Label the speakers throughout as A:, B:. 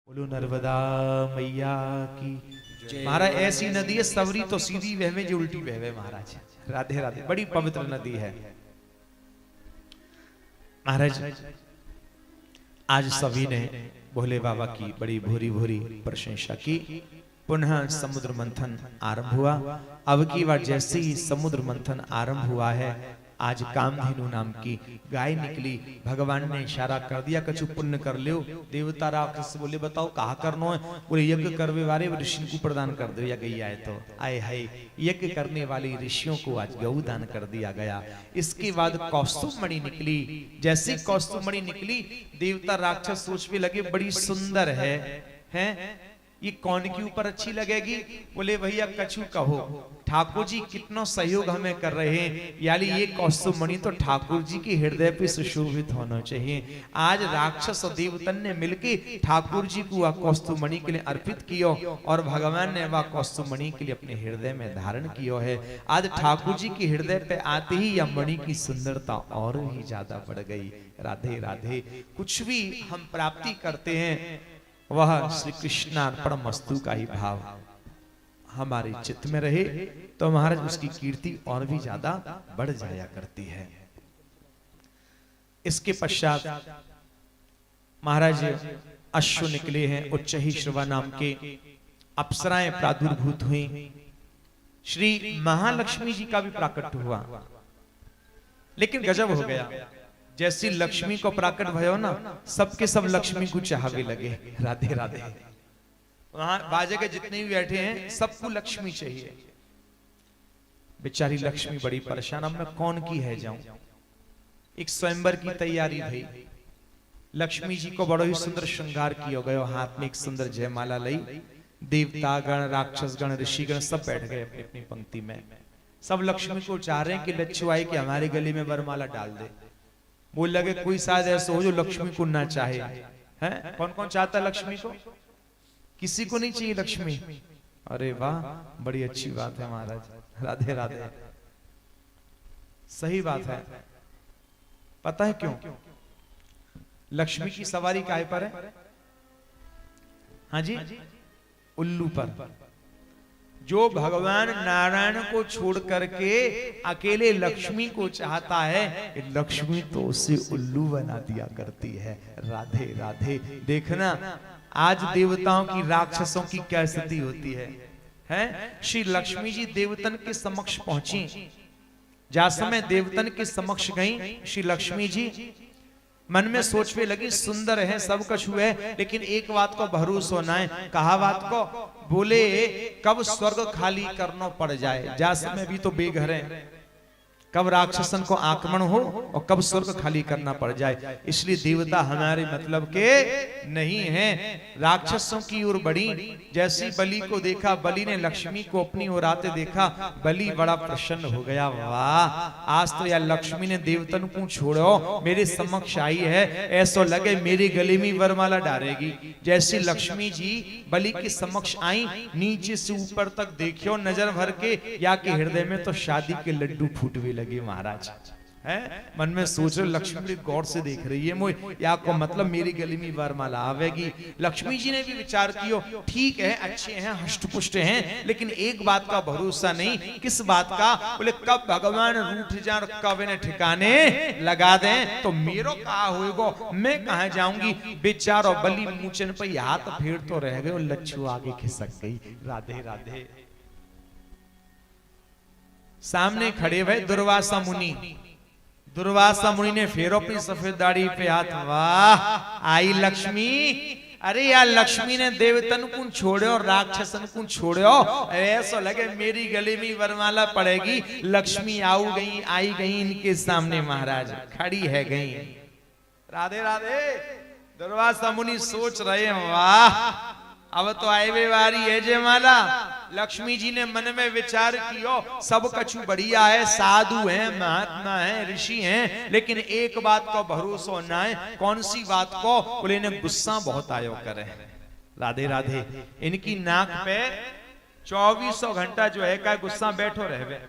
A: बोलो नर्मदा मैया की। महाराज ऐसी नदी है, सवरी तो सीधी बहवे जो उल्टी बहवे। महाराज राधे राधे, बड़ी पवित्र नदी है महाराज। आज सभी ने भोले बाबा की बड़ी भूरी भूरी प्रशंसा की। पुनः समुद्र मंथन आरंभ हुआ। अब की बार जैसे ही समुद्र मंथन आरंभ हुआ है, आज कामधेनु नाम की गाय निकली। भगवान ने इशारा कर दिया, कछु पुण्य कर लियो। देवता राक्षस बोले बताओ कहा करनो है। बोले यज्ञ करवे वाले ऋषि को प्रदान कर दो या गई आए तो आए हाय। यज्ञ करने वाली ऋषियों को आज गौ दान कर दिया गया। इसके बाद कौस्तुभ मणि निकली। जैसे कौस्तुभ मणि निकली, देवता राक्षस सोचने लगे बड़ी सुंदर है ये कौन के ऊपर अच्छी लगेगी। बोले भैया कछु कहो, ठाकुर जी कितना सहयोग हमें कर रहे हैं, यानी ये कौस्तुभ मणि तो ठाकुर जी के हृदय पे सुशोभित होना चाहिए। आज राक्षस और देवतन ने मिलकर ठाकुर जी को वह कौस्तुभ मणि के लिए अर्पित किया और भगवान ने वह कौस्तुभ मणि के लिए अपने हृदय में धारण किया है। आज ठाकुर जी के हृदय पे आते ही यह मणि की सुंदरता और ही ज्यादा बढ़ गई। राधे राधे। कुछ भी हम प्राप्ति करते हैं वह श्री कृष्णार्पणमस्तु का ही भाव हमारे चित्त में रहे तो महाराज उसकी कीर्ति और भी ज्यादा बढ़ जाया करती है। इसके पश्चात महाराज अश्व निकले हैं। उच्च ही श्रवा नाम के अप्सराएं प्रादुर्भूत हुई। श्री महालक्ष्मी जी का भी प्राकट्य हुआ, लेकिन गजब हो गया। जैसी लक्ष्मी को प्राकट भयो ना, सबके सब लक्ष्मी को चाहवे लगे। राधे राधे। वहां बाजे के जितने भी बैठे हैं सबको लक्ष्मी चाहिए। बेचारी लक्ष्मी बड़ी परेशान, अब मैं कौन की है जाऊं। एक स्वयंवर की तैयारी भई। लक्ष्मी जी को बड़ो ही सुंदर श्रृंगार किया गयो। हाथ में एक सुंदर जयमाला लई। देवता गण, राक्षस गण, ऋषि गण सब बैठ गए अपनी अपनी पंक्ति में। सब लक्ष्मी को चाह रहे हैं कि लच्छू आए कि हमारे गले में वरमाला डाल दे। बोल लगे कोई शायद ऐसा हो जो लक्ष्मी को ना चाहे। हैं कौन कौन चाहता है लक्ष्मी को? किसी को नहीं चाहिए लक्ष्मी। अरे वाह, बड़ी अच्छी बात है महाराज। राधे राधे। सही बात है। पता है क्यों? लक्ष्मी की सवारी काहे पर है? हाँ जी, उल्लू पर। जो भगवान नारायण को छोड़ करके अकेले लक्ष्मी को चाहता है, लक्ष्मी तो उसे उल्लू बना दिया करती है। राधे राधे। देखना आज देवताओं की, राक्षसों की क्या स्थिति होती है। हैं? श्री लक्ष्मी जी देवतन के समक्ष पहुंची। जा समय देवतन के समक्ष गई श्री लक्ष्मी जी, मन में सोचने लगी सुंदर है, सब कुछ हुए, लेकिन एक बात को भरोसा होना है। कहा बात को? बोले कब स्वर्ग खाली करना पड़ जाए। जा समय भी तो बेघर है, कब राक्षसन को आक्रमण हो और कब स्वर्ग खाली करना पड़ जाए। इसलिए देवता हमारे मतलब के नहीं हैं, राक्षसों की ओर बढ़ी। जैसे बलि को देखा, बलि ने लक्ष्मी को अपनी ओर आते देखा, बलि बड़ा प्रसन्न हो गया। वाह, आज तो यार लक्ष्मी ने देवतन को छोड़ो मेरे समक्ष आई है, ऐसा लगे मेरे गले में वरमाला डालेगी। जैसे लक्ष्मी जी बलि के समक्ष आई, नीचे से ऊपर तक देखियो नजर भर के, या के हृदय में तो शादी के लड्डू फूटवे लगे महाराज। है मन में सोच रहे लक्ष्मी गौर से देख रही है मोय, या को मतलब मेरी गली में वरमाला आवेगी। लक्ष्मी जी ने भी विचार किया, ठीक है अच्छे हैं, हष्टपुष्ट हैं, लेकिन एक बात का भरोसा नहीं। किस बात का? बोले कब भगवान रूठ जाए, कब इन्हें ठिकाने लगा दें तो मेरो कहा होएगा, मैं कहां जाऊंगी। बेचारो बलि मूचन पर हाथ फेर तो रह गए और लच्छू आगे खिसक गई। राधे राधे। सामने खड़े हुए दुर्वासा मुनि। दुर्वासा मुनि ने फेर अपनी सफेद दाढ़ी पे हाथ। वाह, आई लक्ष्मी। अरे यार लक्ष्मी ने देवतन को छोड़ो और राक्षसन को छोड़ो, ऐसा लगे मेरी गले में वरमाला पड़ेगी। लक्ष्मी आई गई इनके सामने महाराज, खड़ी है गई। राधे राधे। दुर्वासा मुनि सोच रहे हैं वाह, अब तो आए वारी है जयमाला। लक्ष्मी जी ने मन में विचार किया, सब कछु बढ़िया है, साधु हैं, महात्मा हैं, ऋषि हैं, लेकिन एक बात को भरोसा ना है। कौन सी बात को? बोले इन्हें गुस्सा बहुत आयो करे। राधे राधे। इनकी नाक पे 2400 घंटा जो है का गुस्सा बैठो रहे।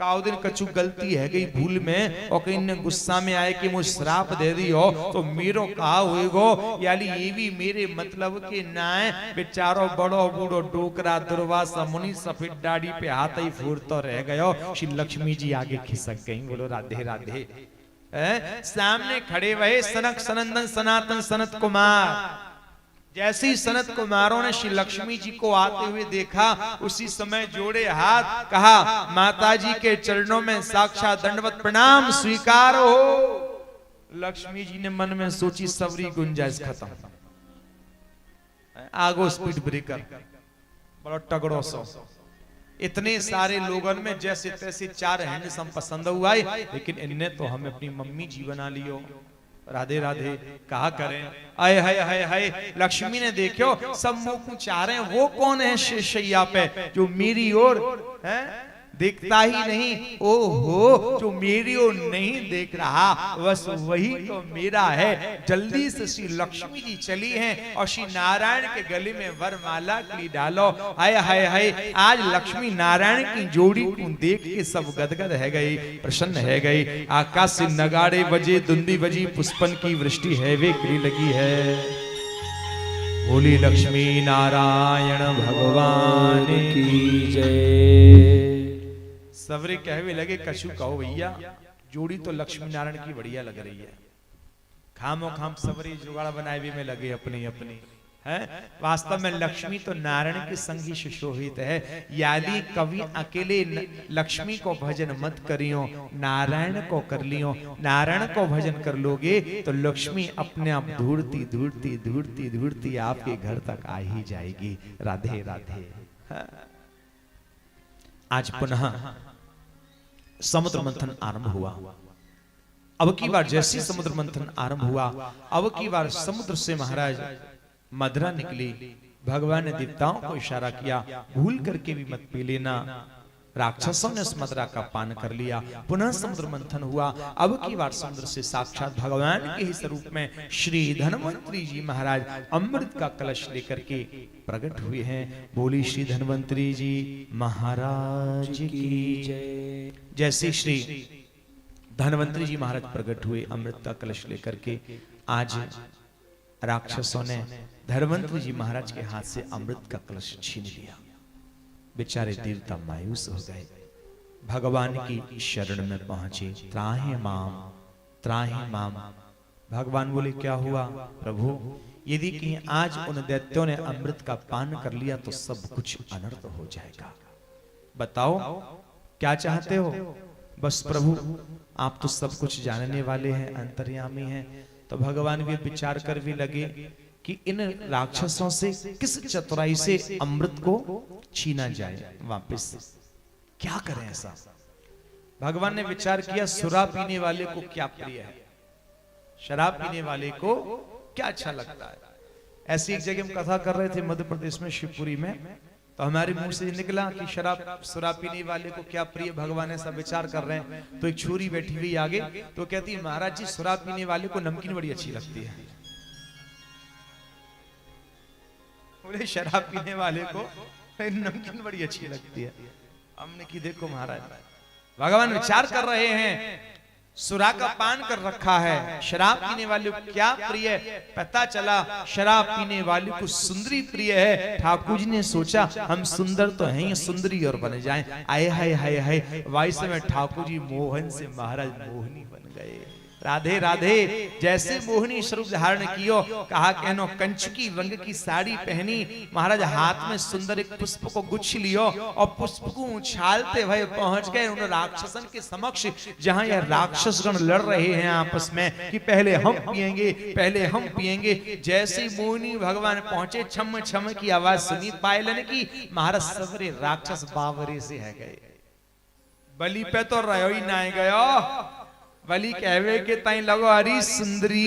A: काउ दिन कछु गलती है गई भूल में और कहीं ने गुस्सा में आए कि मुझे श्राप दे दी हो तो मेरो कहा हुएगो यानी ये भी मेरे मतलब के नाय बेचारो बड़ो बूढ़ो डोकरा दुर्वासा मुनि सफेद दाढ़ी पे हाथ ही फूरतो रह गयो। श्री लक्ष्मी जी आगे खिसक गई। बोलो राधे राधे। सामने खड़े वहे सनक सनंदन सनातन सनत कुमार। जैसे ही सनत कुमारों ने श्री लक्ष्मी जी को आते हुए देखा उसी समय जोड़े हाथ कहा माता जी के चरणों में साक्षात दंडवत प्रणाम स्वीकार हो। लक्ष्मी जी ने मन में सोची सवरी गुंजाइश खत्म। आगो स्पीड ब्रेकर बड़ा तगड़ो सो। इतने सारे लोगों में जैसे तैसे चार हैंडसम पसंद हुआ लेकिन इनने तो हमें अपनी मम्मी जी बना लियो। राधे राधे कहा करें। आए हाय हाय हाय लक्ष्मी ने देखो सब मुंह चाह रहे हैं वो कौन है शैया पे जो मेरी ओर है देखता ही नहीं। ओहो जो मेरी ओर नहीं देख रहा बस वही तो मेरा है। जल्दी से श्री लक्ष्मी जी चली हैं और श्री नारायण के गले में वरमाला की डालो। हाय हाय हाय आज लक्ष्मी नारायण की जोड़ी को देख के सब गदगद है गई प्रसन्न है गई। आकाश से नगाड़े बजे धुंदी बजी पुष्पन की वृष्टि है वे गिरी लगी है। बोली लक्ष्मी नारायण भगवान की जय। सवरे कहवे लगे कछु कहो भैया जोड़ी तो लक्ष्मी नारायण की बढ़िया लग रही है। खामो खाम सवरे जुगाड़ बनाए भी में लगे अपनी अपनी है। वास्तव में लक्ष्मी तो नारायण के संग ही सुशोभित है। यानी कवि अकेले लक्ष्मी को भजन मत करियो नारायण को कर लियो। नारायण को भजन कर लोगे तो लक्ष्मी अपने आप ढूंढती ढूंढती ढूंढती ढूंढती आपके घर तक आ ही जाएगी। राधे राधे। आज पुनः समुद्र मंथन आरंभ हुआ। अब की बार जैसे समुद्र मंथन आरंभ हुआ अब की बार समुद्र से महाराज मदरा निकली। भगवान ने देवताओं को इशारा किया भूल करके भी मत पी लेना। राक्षसों ने उस मदरा का पान कर लिया। पुनः समुद्र मंथन हुआ। अब की बार समुद्र से साक्षात भगवान के ही स्वरूप में श्री धन्वंतरी जी महाराज अमृत का कलश लेकर के प्रकट हुए हैं। बोली श्री धन्वंतरी जी महाराज की जय। जैसे श्री धन्वंतरी जी महाराज प्रकट हुए अमृत का कलश लेकर के आज राक्षसों ने धन्वंतरी जी महाराज के हाथ से अमृत का कलश छीन लिया। बेचारे देवता मायूस हो गए। भगवान की शरण में पहुंचे। त्राहि माम। भगवान बोले क्या हुआ प्रभु यदि कहीं आज उन दैत्यों ने अमृत का पान कर लिया तो सब कुछ अनर्थ हो जाएगा। बताओ क्या चाहते हो। बस प्रभु आप तो सब कुछ जानने वाले हैं अंतर्यामी हैं। तो भगवान भी विचार कर भी लगे कि इन राक्षसों से किस चतुराई से अमृत को छीना जाए वापस। क्या करें ऐसा। भगवान ने विचार किया शराब पीने वाले को क्या प्रिय है। शराब पीने वाले को क्या अच्छा लगता है। ऐसी एक जगह हम कथा कर रहे थे मध्य प्रदेश में शिवपुरी में तो हमारे मुंह से निकला कि शराब पीने वाले को क्या प्रिय। भगवान ऐसा विचार कर रहे हैं तो एक छोरी बैठी हुई आगे तो कहती है महाराज जी शराब पीने वाले को नमकीन बड़ी अच्छी लगती है। बोले शराब पीने वाले को नमकीन बड़ी अच्छी लगती है। हमने की देखो महाराज भगवान विचार कर रहे हैं सुरा का पान कर रखा है। शराब पीने वाले को क्या प्रिय है। पता चला शराब पीने वाले को सुंदरी प्रिय है। ठाकुर जी ने सोचा हम सुंदर तो हैं सुंदरी और बन जाएं। आए हाय हाय हाय वाइस में ठाकुर जी मोहन से महाराज मोहनी बन गए। राधे राधे। जैसे मोहिनी स्वरूप धारण कियो कहा कहनो कंचकी रंग की साड़ी पहनी। महाराज हाथ में सुंदर एक पुष्प को गुच्छ लियो और पुष्प को उछालते हुए पहुंच गए उन राक्षसन के समक्ष जहां यह राक्षस गण लड़ रहे हैं आपस में कि पहले हम पिएंगे पहले हम पिएंगे। जैसे मोहिनी भगवान पहुंचे छम छम की आवाज सुनी पायलन की। महाराज सवरे राक्षस बावरे से है गए। बलि पे तो रहो ही ना गयो। बलि कहवे के ताई लगो हरी सुंदरी।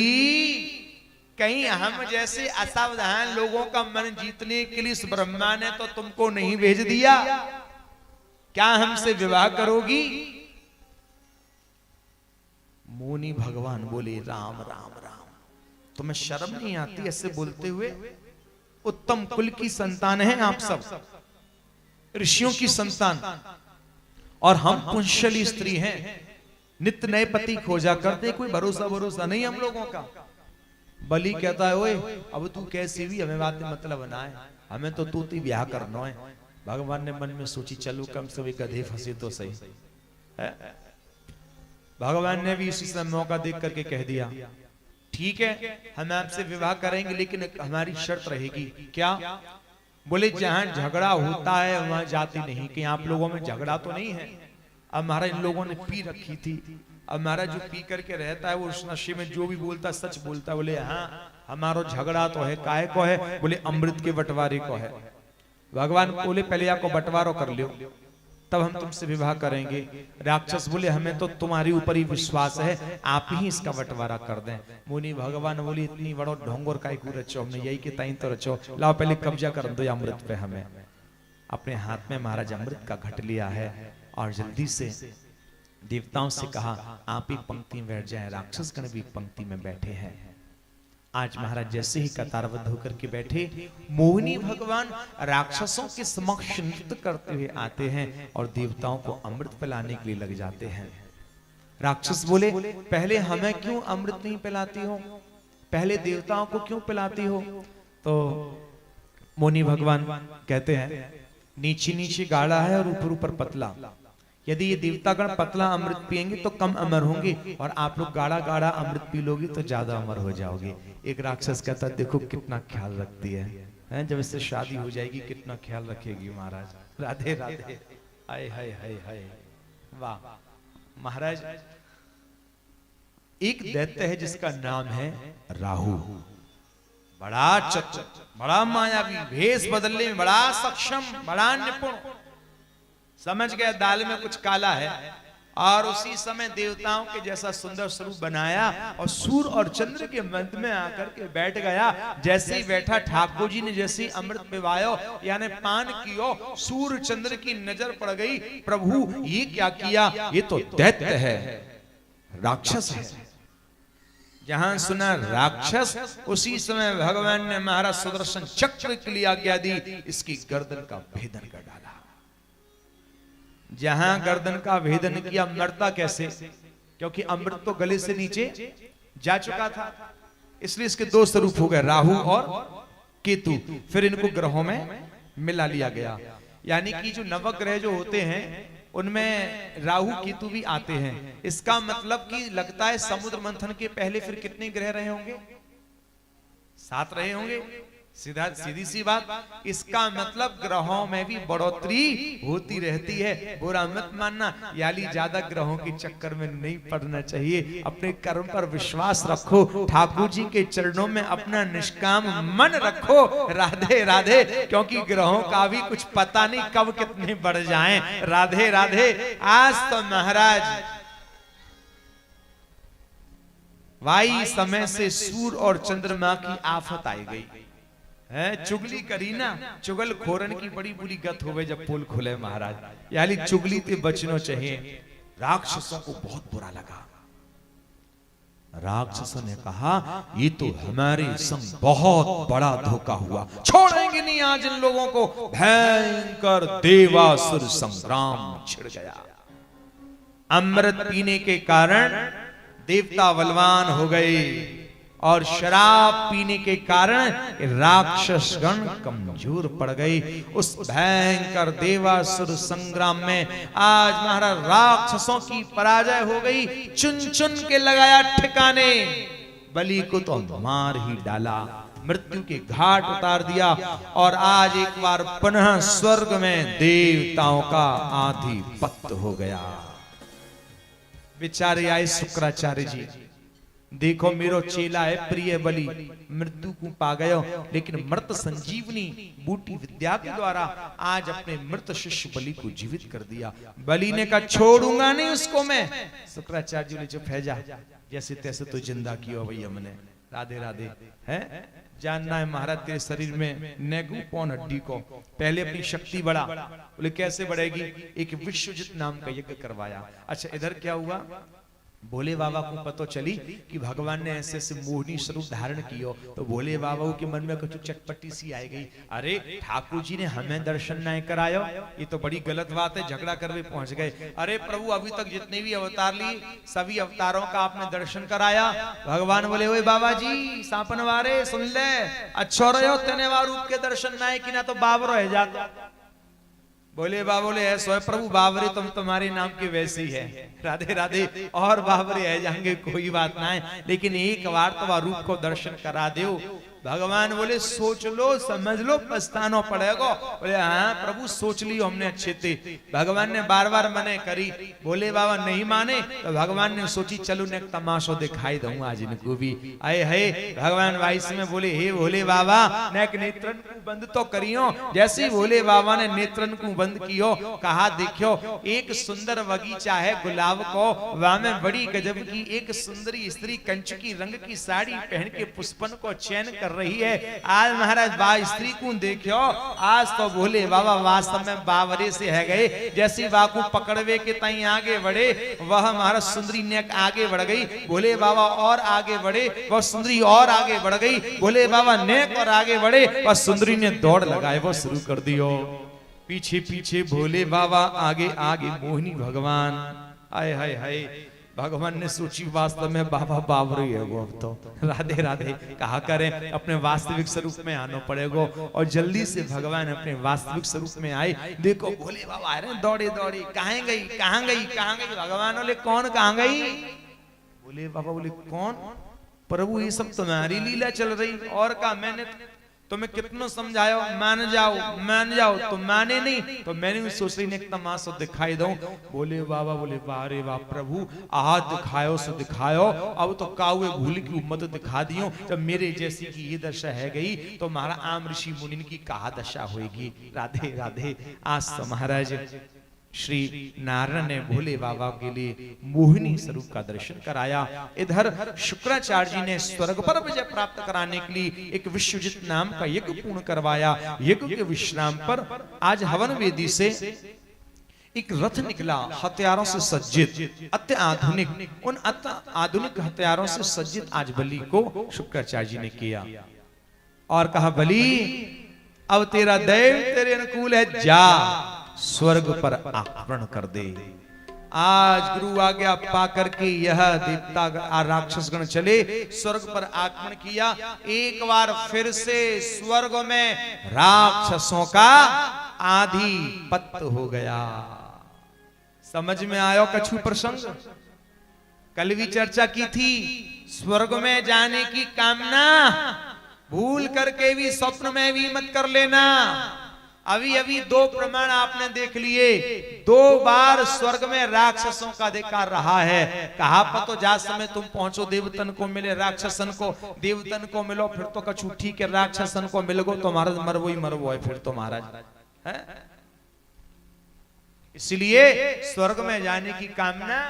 A: कहीं हम जैसे असावधान लोगों का मन जीतने के लिए ब्रह्मा ने तो तुमको नहीं भेज दिया। क्या हमसे विवाह करोगी। मुनि भगवान बोले राम राम राम तुम्हें शर्म नहीं आती ऐसे बोलते हुए। उत्तम कुल की संतान है आप सब ऋषियों की संतान और हम पुंशली स्त्री हैं, नित्य नए पति खोजा करते, कोई भरोसा नहीं हम लोगों का। बलि कहता है, ओए अब तू कैसी भी हमें बात मतलब ना है, हमें तो तू ब्याह करना है। भगवान ने मन में सोची, चलो कम से कम गधे फंसे तो सही है। भगवान ने भी इसी समय मौका देख करके कह दिया, ठीक है हम आपसे विवाह करेंगे, लेकिन हमारी शर्त रहेगी। क्या? बोले जहां झगड़ा होता है वहां जाती नहीं। कि आप लोगों में झगड़ा तो नहीं है? अब हमारा इन लोगों ने पी रखी थी, अब हमारा जो पी करके रहता है वो उस नशे में जो भी बोलता सच बोलता है। बोले हाँ हमारा झगड़ा तो है, काहे को है? बोले अमृत के बंटवारे को है। भगवान बोले पहले आपको बंटवारा कर लो, तब हम तुमसे विवाह करेंगे। राक्षस बोले हमें तो तुम्हारे ऊपर ही विश्वास है, आप ही इसका बंटवारा कर दें। मुनि भगवान बोले इतनी बड़ो ढोंगर का रचो, हमने यही के ताई तो रचो, लाओ पहले कब्जा कर दो अमृत पे। हमें अपने हाथ में महाराज अमृत का घट लिया है और जल्दी से देवताओं से कहा आप ही पंक्ति में बैठ जाएं। राक्षस गण भी पंक्ति में बैठे हैं। आज महाराज जैसे ही कतारबद्ध होकर के बैठे, मोहिनी भगवान राक्षसों के समक्ष नृत्य करते हुए आते हैं और देवताओं को अमृत पिलाने के लिए लग जाते हैं। राक्षस बोले पहले हमें क्यों अमृत नहीं पिलाती हो, पहले देवताओं को क्यों पिलाती हो? तो मोहिनी भगवान कहते हैं नीचे नीचे गाढ़ा है और ऊपर ऊपर पतला। यदि ये देवतागण पतला अमृत पिएंगे तो कम अमर होंगे, और आप लोग गाढ़ा गाढ़ा अमृत पी लोगे तो ज्यादा अमर हो जाओगे। एक राक्षस कहता देखो कितना ख्याल रखती है, जब इससे शादी हो जाएगी कितना ख्याल रखेगी महाराज। राधे राधे। हाय हाय हाय हाय, वाह महाराज। एक दैत्य है जिसका नाम है राहु, बड़ा चतुर, बड़ा मायावी, भेष बदलने में बड़ा सक्षम, बड़ा निपुण। समझ गया दाल में कुछ काला है, और उसी समय देवताओं के जैसा सुंदर स्वरूप बनाया और सूर्य और चंद्र के मध्य में आकर के बैठ गया। जैसे ही बैठा ठाकुर जी ने जैसे ही अमृत पिवायो यानी पान कियो, सूर्य चंद्र की नजर पड़ गई, प्रभु ये क्या किया, ये तो दैत्य है, राक्षस है। जहां सुना राक्षस, उसी समय भगवान ने महाराज सुदर्शन चक्र के लिए आज्ञा दी, इसकी गर्दन का भेदन कर डाला। जहां गर्दन का भेदन किया, मरता कैसे? क्योंकि अमृत तो गले से नीचे जा चुका था, इसलिए इसके दो स्वरूप हो गए, राहु और केतु। फिर इनको ग्रहों में मिला लिया गया। यानी कि जो नवग्रह जो होते हैं उनमें राहु केतु भी आते हैं। इसका मतलब कि लगता है समुद्र मंथन के पहले फिर कितने ग्रह रहे होंगे? 7 रहे होंगे। सीधी सी बात। इसका मतलब ग्रहों में भी बढ़ोतरी होती रहती है। बुरा मत मानना, यानी ज्यादा ग्रहों के चक्कर में नहीं पड़ना चाहिए। अपने कर्म पर विश्वास रखो, ठाकुर जी के चरणों में अपना निष्काम मन रखो। राधे राधे। क्योंकि ग्रहों का भी कुछ पता नहीं कब कितने बढ़ जाएं। राधे राधे। आज तो महाराज वाई समय से सूर्य और चंद्रमा की आफत आई गई है। चुगली करी ना, चुगल खोरन की बड़ी बुरी गत होवे जब पोल खुले महाराज। यानी चुगली से बचना चाहिए। राक्षसों को बहुत बुरा लगा। राक्षसों ने कहा ये तो हमारे संग बहुत बड़ा धोखा हुआ, छोड़ेंगे नहीं आज इन लोगों को। भयंकर देवासुर संग्राम छिड़ गया। अमृत पीने के कारण देवता बलवान हो गए और शराब पीने के कारण राक्षस गण कमजोर पड़ गए। उस भयंकर देवासुर संग्राम में आज महाराज राक्षसों की पराजय हो गई। चुन चुन के लगाया ठिकाने। बलि को तो मार ही डाला, मृत्यु के घाट उतार दिया। और आज एक बार पुनः स्वर्ग में देवताओं का आधिपत्य हो गया। बेचारे आए शुक्राचार्य जी, देखो मेरो चेला है प्रिय बलि, मृत्यु को पा गयो, लेकिन मृत संजीवनी बूटी विद्या के द्वारा आज अपने मृत शिष्य बलि को जीवित कर दिया। बलि ने कहा छोड़ूंगा नहीं उसको मैं। शुक्राचार्य जी ने चुप है जा, जैसे तैसे तो जिंदा किया भाई हमने। राधे राधे। है जानना है महाराज तेरे शरीर में नेगू कौन हड्डी को, पहले अपनी शक्ति बढ़ा। बोले कैसे बढ़ेगी? एक विश्वजित नाम का यज्ञ करवाया। अच्छा इधर क्या हुआ? भोले बाबा को पता चली कि भगवान ने ऐसे ऐसे मोहिनी स्वरूप धारण कियो, तो भोले बाबा के मन में कुछ चटपटी सी आई गई, अरे ठाकुर जी ने हमें दर्शन नहीं करायो, ये तो बड़ी गलत बात है, झगड़ा करके पहुंच गए। अरे प्रभु अभी तक जितने भी अवतार लिए सभी अवतारों का आपने दर्शन कराया। भगवान बोले ओए बाबा जी सांपन वारे सुन ले, अच्छो रहो तेने वार रूप के दर्शन नहीं कि ना तो बाबरो है जाता। बोले बाबा बोले ऐसो प्रभु बाबरे तुम तुम्हारे नाम की वैसी है, राधे राधे, और बाबरे है जाएंगे कोई बात ना है, लेकिन एक बार तो रूप को दर्शन करा दो। भगवान बोले सोच लो समझ लो पछताना पड़ेगा। बोले हाँ प्रभु सोच लियो हमने अच्छे थे। भगवान ने बार बार मने करी, बोले बाबा नहीं माने, तो भगवान ने सोची चलो ने तमाशो दिखाई दूं आज इनको भी। आए है भगवान वाइस में बोले हे भोले बाबा ने नेत्रन को बंद तो करियो। जैसे ही भोले बाबा ने नेत्रन को बंद कियो, कहा देखियो एक सुंदर बगीचा है गुलाब को, वहां में बड़ी गजब की एक सुंदरी स्त्री कंचकी रंग की साड़ी पहन के पुष्पन को चयन कर रही है। आज महाराज बा स्त्री को देखियो, आज तो भोले बाबा वास्तव में बावरे से है गए। जैसी बा को पकड़वे के तई आगे बढ़े, वह महाराज सुंदरी ने आगे बढ़ गई। भोले बाबा और आगे बढ़े, वह सुंदरी और आगे बढ़ गई। भोले बाबा नेक और आगे बढ़े, वह सुंदरी ने दौड़ लगाए वो शुरू कर दियो। पीछे पीछे भोले बाबा, आगे आगे मोहिनी भगवान। आए हाय हाय, भगवान ने सोची वास्तव में बाबा बाबरी है वो, अब तो राधे राधे कहा करें, अपने वास्तविक स्वरूप में आना पड़ेगा। और जल्दी से भगवान अपने वास्तविक स्वरूप में आए। देखो भोले बाबा आ रहे हैं दौड़े दौड़े, कहाँ गई कहाँ गई कहाँ गई। भगवान बोले कौन कहाँ गई। भोले बाबा बोले कौन प्रभु, ये सब तुम्हारी लीला चल रही। और कहा मैंने तुम्हें कितना समझायो, मान जाओ तो माने नहीं, तो मैंने भी सोच रही एक तमाशा दिखाई दूं। बोले बाबा बोले बारे वाह प्रभु, आज दिखायो सो दिखायो, अब तो काउए भूल की उम्मत दिखा दियो। जब मेरे जैसी की ये दशा है गई, तो हमारा आम ऋषि मुनि की कहा दशा होगी। राधे राधे। आज तो महाराज श्री नारायण ने भोले बाबा के लिए मोहिनी स्वरूप का दर्शन कराया। इधर शुक्राचार्य जी ने स्वर्ग पर विजय प्राप्त कराने के लिए एक विश्वजित नाम का यज्ञ पूर्ण करवाया। यज्ञ के विश्राम पर आज हवन वेदी से एक रथ निकला, हथियारों से सज्जित, अत्याधुनिक। उन आधुनिक हथियारों से सज्जित आज बलि को शुक्राचार्य जी ने किया और कहा बलि अब तेरा दैव तेरे अनुकूल है, जा स्वर्ग पर आक्रमण कर दे। आज गुरु आज्ञा पाकर के यह देवता राक्षसगण चले, स्वर्ग पर आक्रमण किया। एक बार फिर से स्वर्ग में राक्षसों का आधिपत्य हो गया। समझ में आयो कछु प्रसंग, कल भी चर्चा की थी। स्वर्ग में जाने की कामना भूल करके भी स्वप्न में भी मत कर लेना। अभी अभी दो प्रमाण आपने देख लिए, 2 बार स्वर्ग में राक्षसों का अधिकार रहा है। कहा पतो जा समय तुम पहुंचो देवतन को मिले, राक्षसन को देवतन को मिलो, फिर तो कछु ठीक है, राक्षसन को मिल गो तो महाराज मरवो ही मरवो है फिर तो महाराज है। इसलिए स्वर्ग में जाने की कामना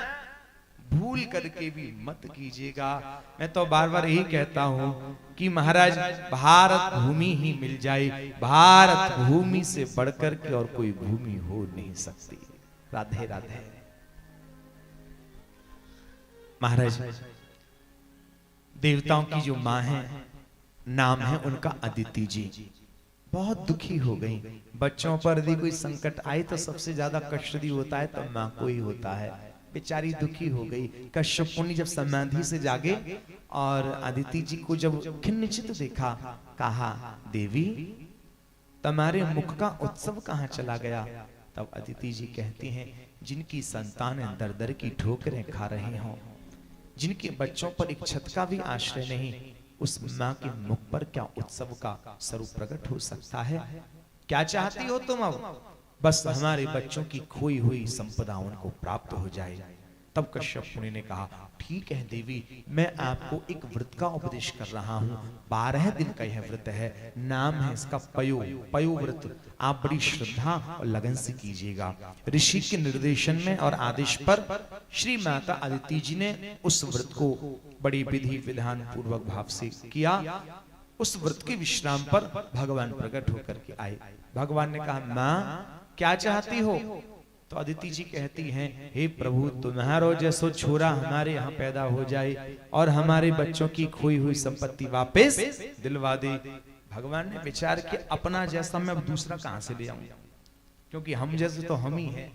A: भूल करके भी मत कीजिएगा। मैं तो बार बार यही कहता हूं कि महाराज भारत भूमि ही मिल जाए, भारत भूमि से बढ़कर के और कोई भूमि हो नहीं सकती। राधे राधे। महाराज देवताओं की जो मां है, नाम है उनका अदिति जी, बहुत दुखी हो गई। बच्चों पर यदि कोई संकट आए तो सबसे ज्यादा कष्ट भी होता है तो मां को ही होता है। बेचारी दुखी हो गई। कश्यप मुनि जब समाधि से जागे और अदिति जी को जब खिन्नचित देखा, कहा देवी तुम्हारे मुख का उत्सव कहाँ चला गया। तब अदिति जी कहती हैं जिनकी संतान दर दर की ठोकरें खा रहे हों, जिनके बच्चों पर एक छत का भी आश्रय नहीं, उस माँ के मुख पर क्या उत्सव का स्वरूप प्रकट हो सकता है। क्या चाहती हो तुम अब, बस हमारे बच्चों की खोई हुई संपदा उनको प्राप्त हो जाए। तब कश्यप मुनि ने कहा ठीक है देवी, मैं आपको एक व्रत का उपदेश कर रहा हूँ। 12 दिन का यह व्रत है, नाम है इसका पयो व्रत। आप बड़ी श्रद्धा और लगन से कीजिएगा। ऋषि के निर्देशन में और आदेश पर श्री माता अदिति जी ने उस व्रत को बड़ी विधि विधान पूर्वक भाव से किया। उस व्रत के विश्राम पर भगवान प्रकट होकर के आए। भगवान ने कहा माँ क्या चाहती हो। तो अदिति जी कहती हैं, हे प्रभु तुम्हारो जैसो छोरा हमारे यहाँ पैदा हो जाए और हमारे बच्चों की खोई हुई संपत्ति वापस दिलवा दे। भगवान ने विचार किया, अपना जैसा मैं दूसरा कहां से ले आऊं, क्योंकि हम जैसे तो हम ही हैं।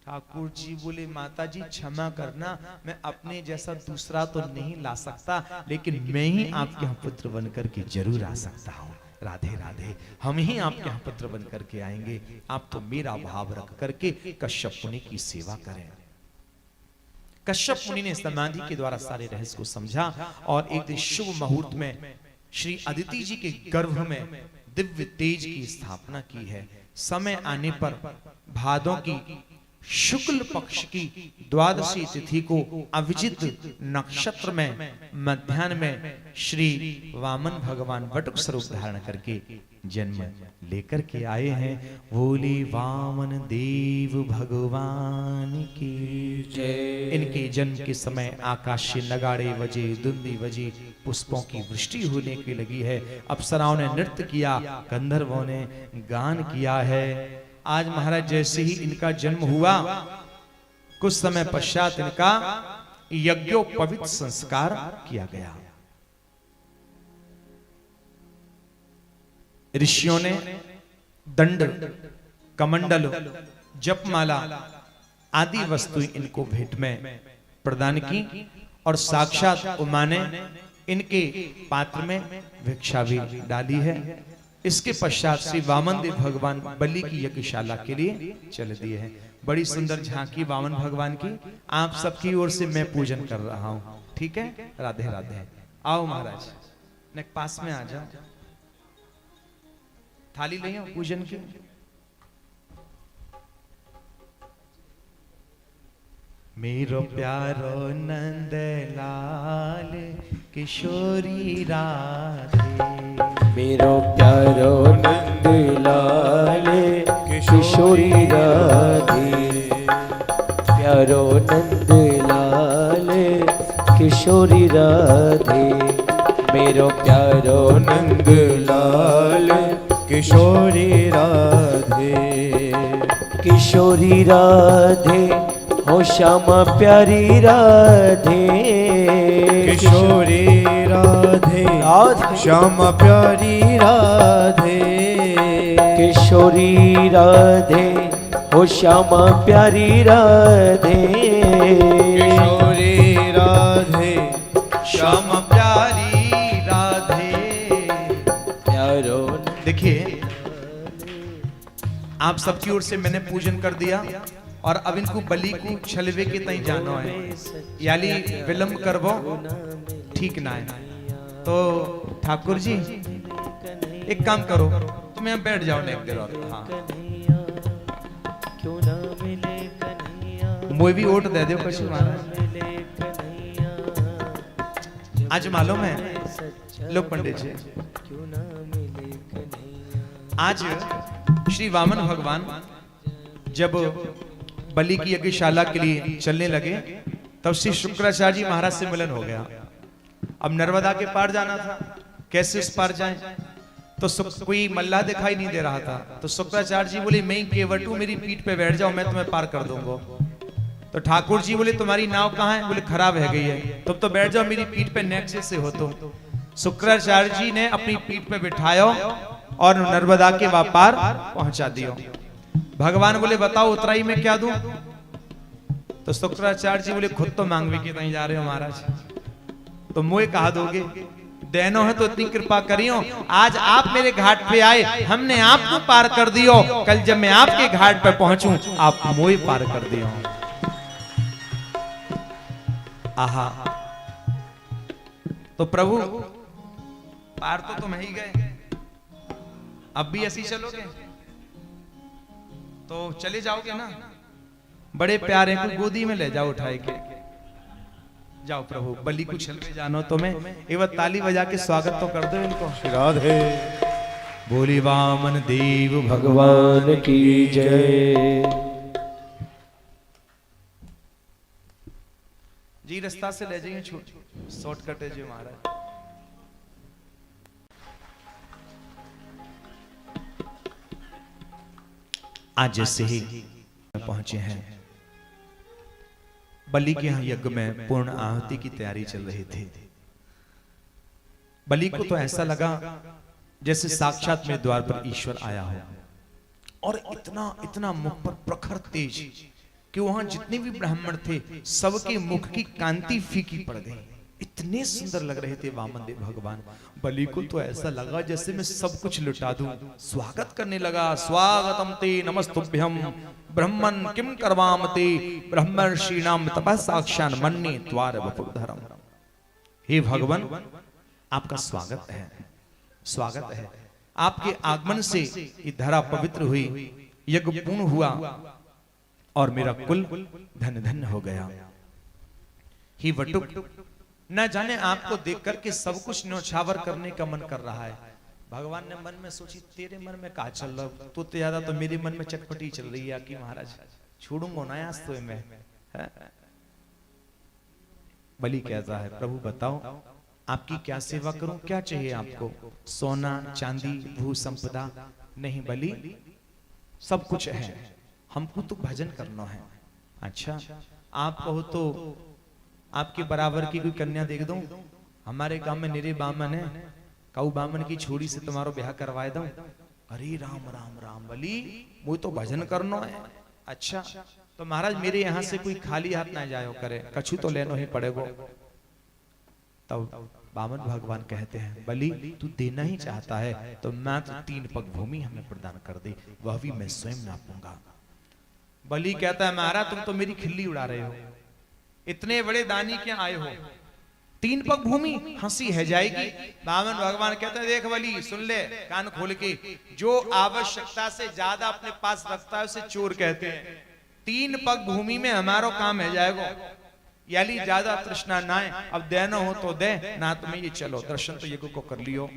A: ठाकुर जी बोले, माता जी क्षमा करना, मैं अपने जैसा दूसरा तो नहीं ला सकता, लेकिन मैं ही आपके यहाँ पुत्र बनकर के जरूर आ सकता हूँ। राधे राधे, हम ही आपके यहाँ पुत्र बन करके आएंगे। आप तो मेरा भाव रख करके कश्यप मुनि की सेवा करें। कश्यप मुनि ने समाधि के द्वारा सारे रहस्य को समझा और एक दिन शुभ मुहूर्त में श्री अदिति जी के गर्भ में दिव्य तेज की स्थापना की है। समय आने पर भादों की शुक्ल पक्ष की द्वादशी तिथि को अभिजित नक्षत्र में मध्याह्न में श्री वामन भगवान वटुक स्वरूप धारण करके जन्म लेकर के आए हैं। बोले वामन देव भगवान की जय। इनके जन्म के समय आकाश से नगाड़े बजे, दुंदी बजी, पुष्पों की वृष्टि होने की लगी है। अप्सराओं ने नृत्य किया, गंधर्वों ने गान किया है। आज महाराज जैसे ही इनका जन्म हुआ, कुछ समय पश्चात इनका यज्ञोपवीत संस्कार किया गया। ऋषियों ने दंड, कमंडल, जपमाला आदि वस्तुएं इनको भेंट में प्रदान की और साक्षात उमा ने इनके पात्र में भिक्षा भी डाली है। इसके पश्चात श्री वामन देव भगवान बलि की यज्ञशाला के लिए चल दिए हैं। बड़ी सुंदर झांकी वामन भगवान की आप सबकी ओर से मैं पूजन कर रहा हूं। ठीक है, राधे राधे। आओ महाराज, ने पास में आ जाओ, थाली ले आओ पूजन की। मेरो प्यारो नंद लाल किशोरी राधे,
B: मेरो प्यारो नंद लाल किशोरी राधे, प्यारो नंद लाल किशोरी राधे, मेरो प्यारो नंद लाल किशोरी राधे, किशोरी राधे हो श्यामा प्यारी राधे,
C: किशोरी राधे श्यामा प्यारी राधे,
B: किशोरी राधे हो श्यामा प्यारी राधे,
C: किशोरी राधे
A: श्यामा प्यारी राधे।
B: प्यारो।
A: देखिए, आप सबकी ओर से मैंने पूजन कर दिया और अब इनको बलि को छलवे के तई जानो है, यानी विलंब करवो ठीक ना है। तो ठाकुर जी एक काम करो, तुम यहाँ बैठ जाओ ना एक देर और। हाँ, मुझे भी वोट दे दो कशी महाराज। आज मालूम है लोग पंडित जी, आज श्री वामन भगवान जब बलि की यज्ञशाला के लिए चलने लगे तब श्री शुक्राचार्य जी महाराज से मिलन हो गया। अब नर्मदा के पार जाना था, कैसे उस पार जाएं? तो कोई मल्लाह दिखाई नहीं दे रहा था। तो शुक्राचार्य जी बोले, मैं ही केवट हूं, मेरी पीठ पे बैठ जाओ, मैं तुम्हें पार कर दूंगा। तो ठाकुर जी बोले, तुम्हारी नाव कहाँ है? बोले खराब है गई है। तुम तो बैठ जाओ, मेरी पीठ पे नेक्स्ट से हो। तो शुक्राचार्य जी ने अपनी पीठ पे बिठायो और नर्मदा के पार पहुंचा दियो। भगवान बोले, बताओ उतराई में क्या दूं? तो शुक्राचार्य जी बोले, खुद तो मांगवे के नहीं जा रहे हो महाराज, तो मुझे कहा दोगे? देनो है तो इतनी कृपा करियो, आज आप मेरे घाट पे आए, हमने आपको पार कर दियो, कल जब मैं आपके घाट पे पहुंचूं आप मुझे पार कर दियो। आहा, तो प्रभु पार तो तुम ही गए, अब भी ऐसी चलोगे? तो चले जाओगे ना? बड़े प्यारे को गोदी में ले जाओ उठाए के। जाओ प्रभु, बलि को छलवे जानो तुम्हें। एक बार ताली बजा के स्वागत तो कर दो इनको।
C: राधे
A: बोली वामन देव
B: भगवान की जय।
A: जी रास्ता से ले जाइए, शॉर्टकट है जी महाराज। आज से ही में पहुंचे हैं। बलि के यहाँ यज्ञ में पूर्ण आहुति की तैयारी चल रही थी। बलि को तो ऐसा लगा जैसे साक्षात मेरे द्वार पर ईश्वर आया हो, और इतना इतना मुख पर प्रखर तेज कि वहां जितने भी ब्राह्मण थे सबके मुख की कांति फीकी पड़ गई। इतने सुंदर लग रहे थे वामन देव भगवान। बलि को तो ऐसा लगा जैसे मैं सब कुछ लुटा दूं। स्वागत करने लगा, स्वागतम ते नमस्तुभ्यम ब्रह्मन् किम करवाम ते ब्रह्मर्षीणाम तपः साक्षान् मन्ये त्वार वपुर्धरम। हे भगवान, आपका स्वागत है, स्वागत है। आपके आगमन से ये धरा पवित्र हुई, यज्ञ पूर्ण हुआ और मेरा कुल धन धन हो गया। ही वटुक, न जाने आपको देख करके सब कुछ न्योछावर करने का मन कर रहा है। भगवान ने मन में सोची, तेरे मन में क्या चल रहा, तो ज्यादा तो मेरे मन में चटपटी चल रही है कि महाराज छोड़ूंगा ना आज तो मैं। बलि कहता है, प्रभु बताओ आपकी क्या सेवा करूं, क्या चाहिए आपको? सोना चांदी भू संपदा? नहीं बलि, सब कुछ है, हमको तो भजन करना है। अच्छा, आप कहो तो आपके बराबर की कोई कन्या देख दूं? हमारे गांव में निरे बामन है, काऊ बामन की छोरी से तुम्हारो ब्याह करवाए दूं? अरे राम राम राम बलि, वो तो भजन करना है। अच्छा, तो महाराज मेरे यहाँ से कोई खाली हाथ ना जायो करे, कछु तो लेनो ही पड़ेगा। तब बामन भगवान कहते हैं, बलि तू देना ही चाहता है तो मात्र 3 पग भूमि हमें प्रदान कर दे, वह भी मैं स्वयं नापूंगा। बलि कहता है, महाराज तुम तो मेरी खिल्ली उड़ा रहे हो, इतने बड़े दानी क्या आए हो, 3 पग भूमि? हंसी है जाएगी। बामन भगवान कहते हैं, देख बलि सुन ले कान खोल के, जो आवश्यकता से ज्यादा अपने पास रखता है उसे चोर कहते हैं। 3 पग भूमि में हमारा काम है जाएगा, यानी ज्यादा तृष्णा ना है, अब देना हो तो दे, ना तुम्हें ये चलो दर्शन तो यज्ञ को कर लियो।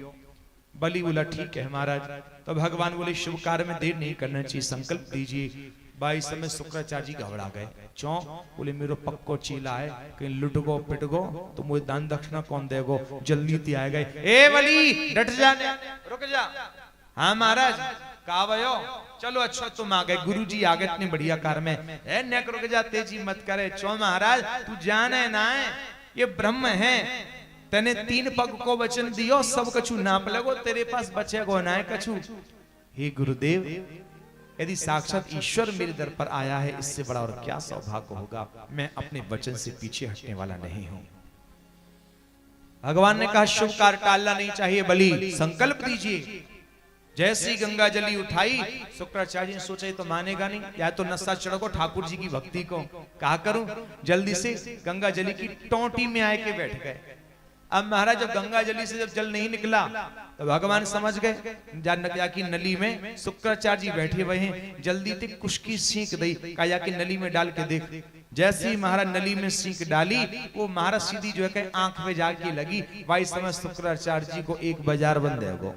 A: बलि बोला ठीक है महाराज। तो भगवान बोले, शुभ कार्य में देर नहीं करना चाहिए, संकल्प दीजिए। 22 समय शुक्राचार्य जी घबरा गए। क्यों? बोले मेरो पक्को चीला है, कहीं लुट गो पिट गो तो मुझे दान दक्षिणा कौन देगो, जल्दी ती आए गए। ए बलि डट जा, रुक जा। हाँ महाराज कहा भयो, चलो अच्छा तुम आ गए, गुरु जी आ गए इतने बढ़िया कार में, ए नेक रुक जा, तेजी मत करे। चो महाराज तू जाने ना है, ये ब्रह्म है, तेने 3 पग को वचन दियो, सब कछु नाप लगो, तेरे पास बचेगो ना है कछु। हे गुरुदेव, यदि साक्षात ईश्वर मेरे दर पर आया है, इससे बड़ा और क्या सौभाग्य होगा। मैं अपने वचन से पीछे हटने वाला नहीं हूं। भगवान ने कहा, शुभ कार्य टालना नहीं चाहिए बलि, संकल्प दीजिए। जैसी गंगा जली उठाई, शुक्राचार्य ने सोचा तो मानेगा नहीं, या तो नशा चढ़ो ठाकुर जी की भक्ति को, कहा करूं जल्दी से गंगा जली की टोटी में आए के बैठ गए। अब महाराज जब गंगा जली से जब जल नहीं निकला तो भगवान समझ गए, जाकी नली में शुक्राचार्य जी बैठे हुए हैं, जल्दी से कुशकी सींक दी, काया की नली में डाल के देख। जैसे ही महाराज नली में सींक डाली, वो महाराज सीधी जो है आंख में जाके लगी। भाई समय शुक्राचार्य जी को 1 बाजार बंद है गो।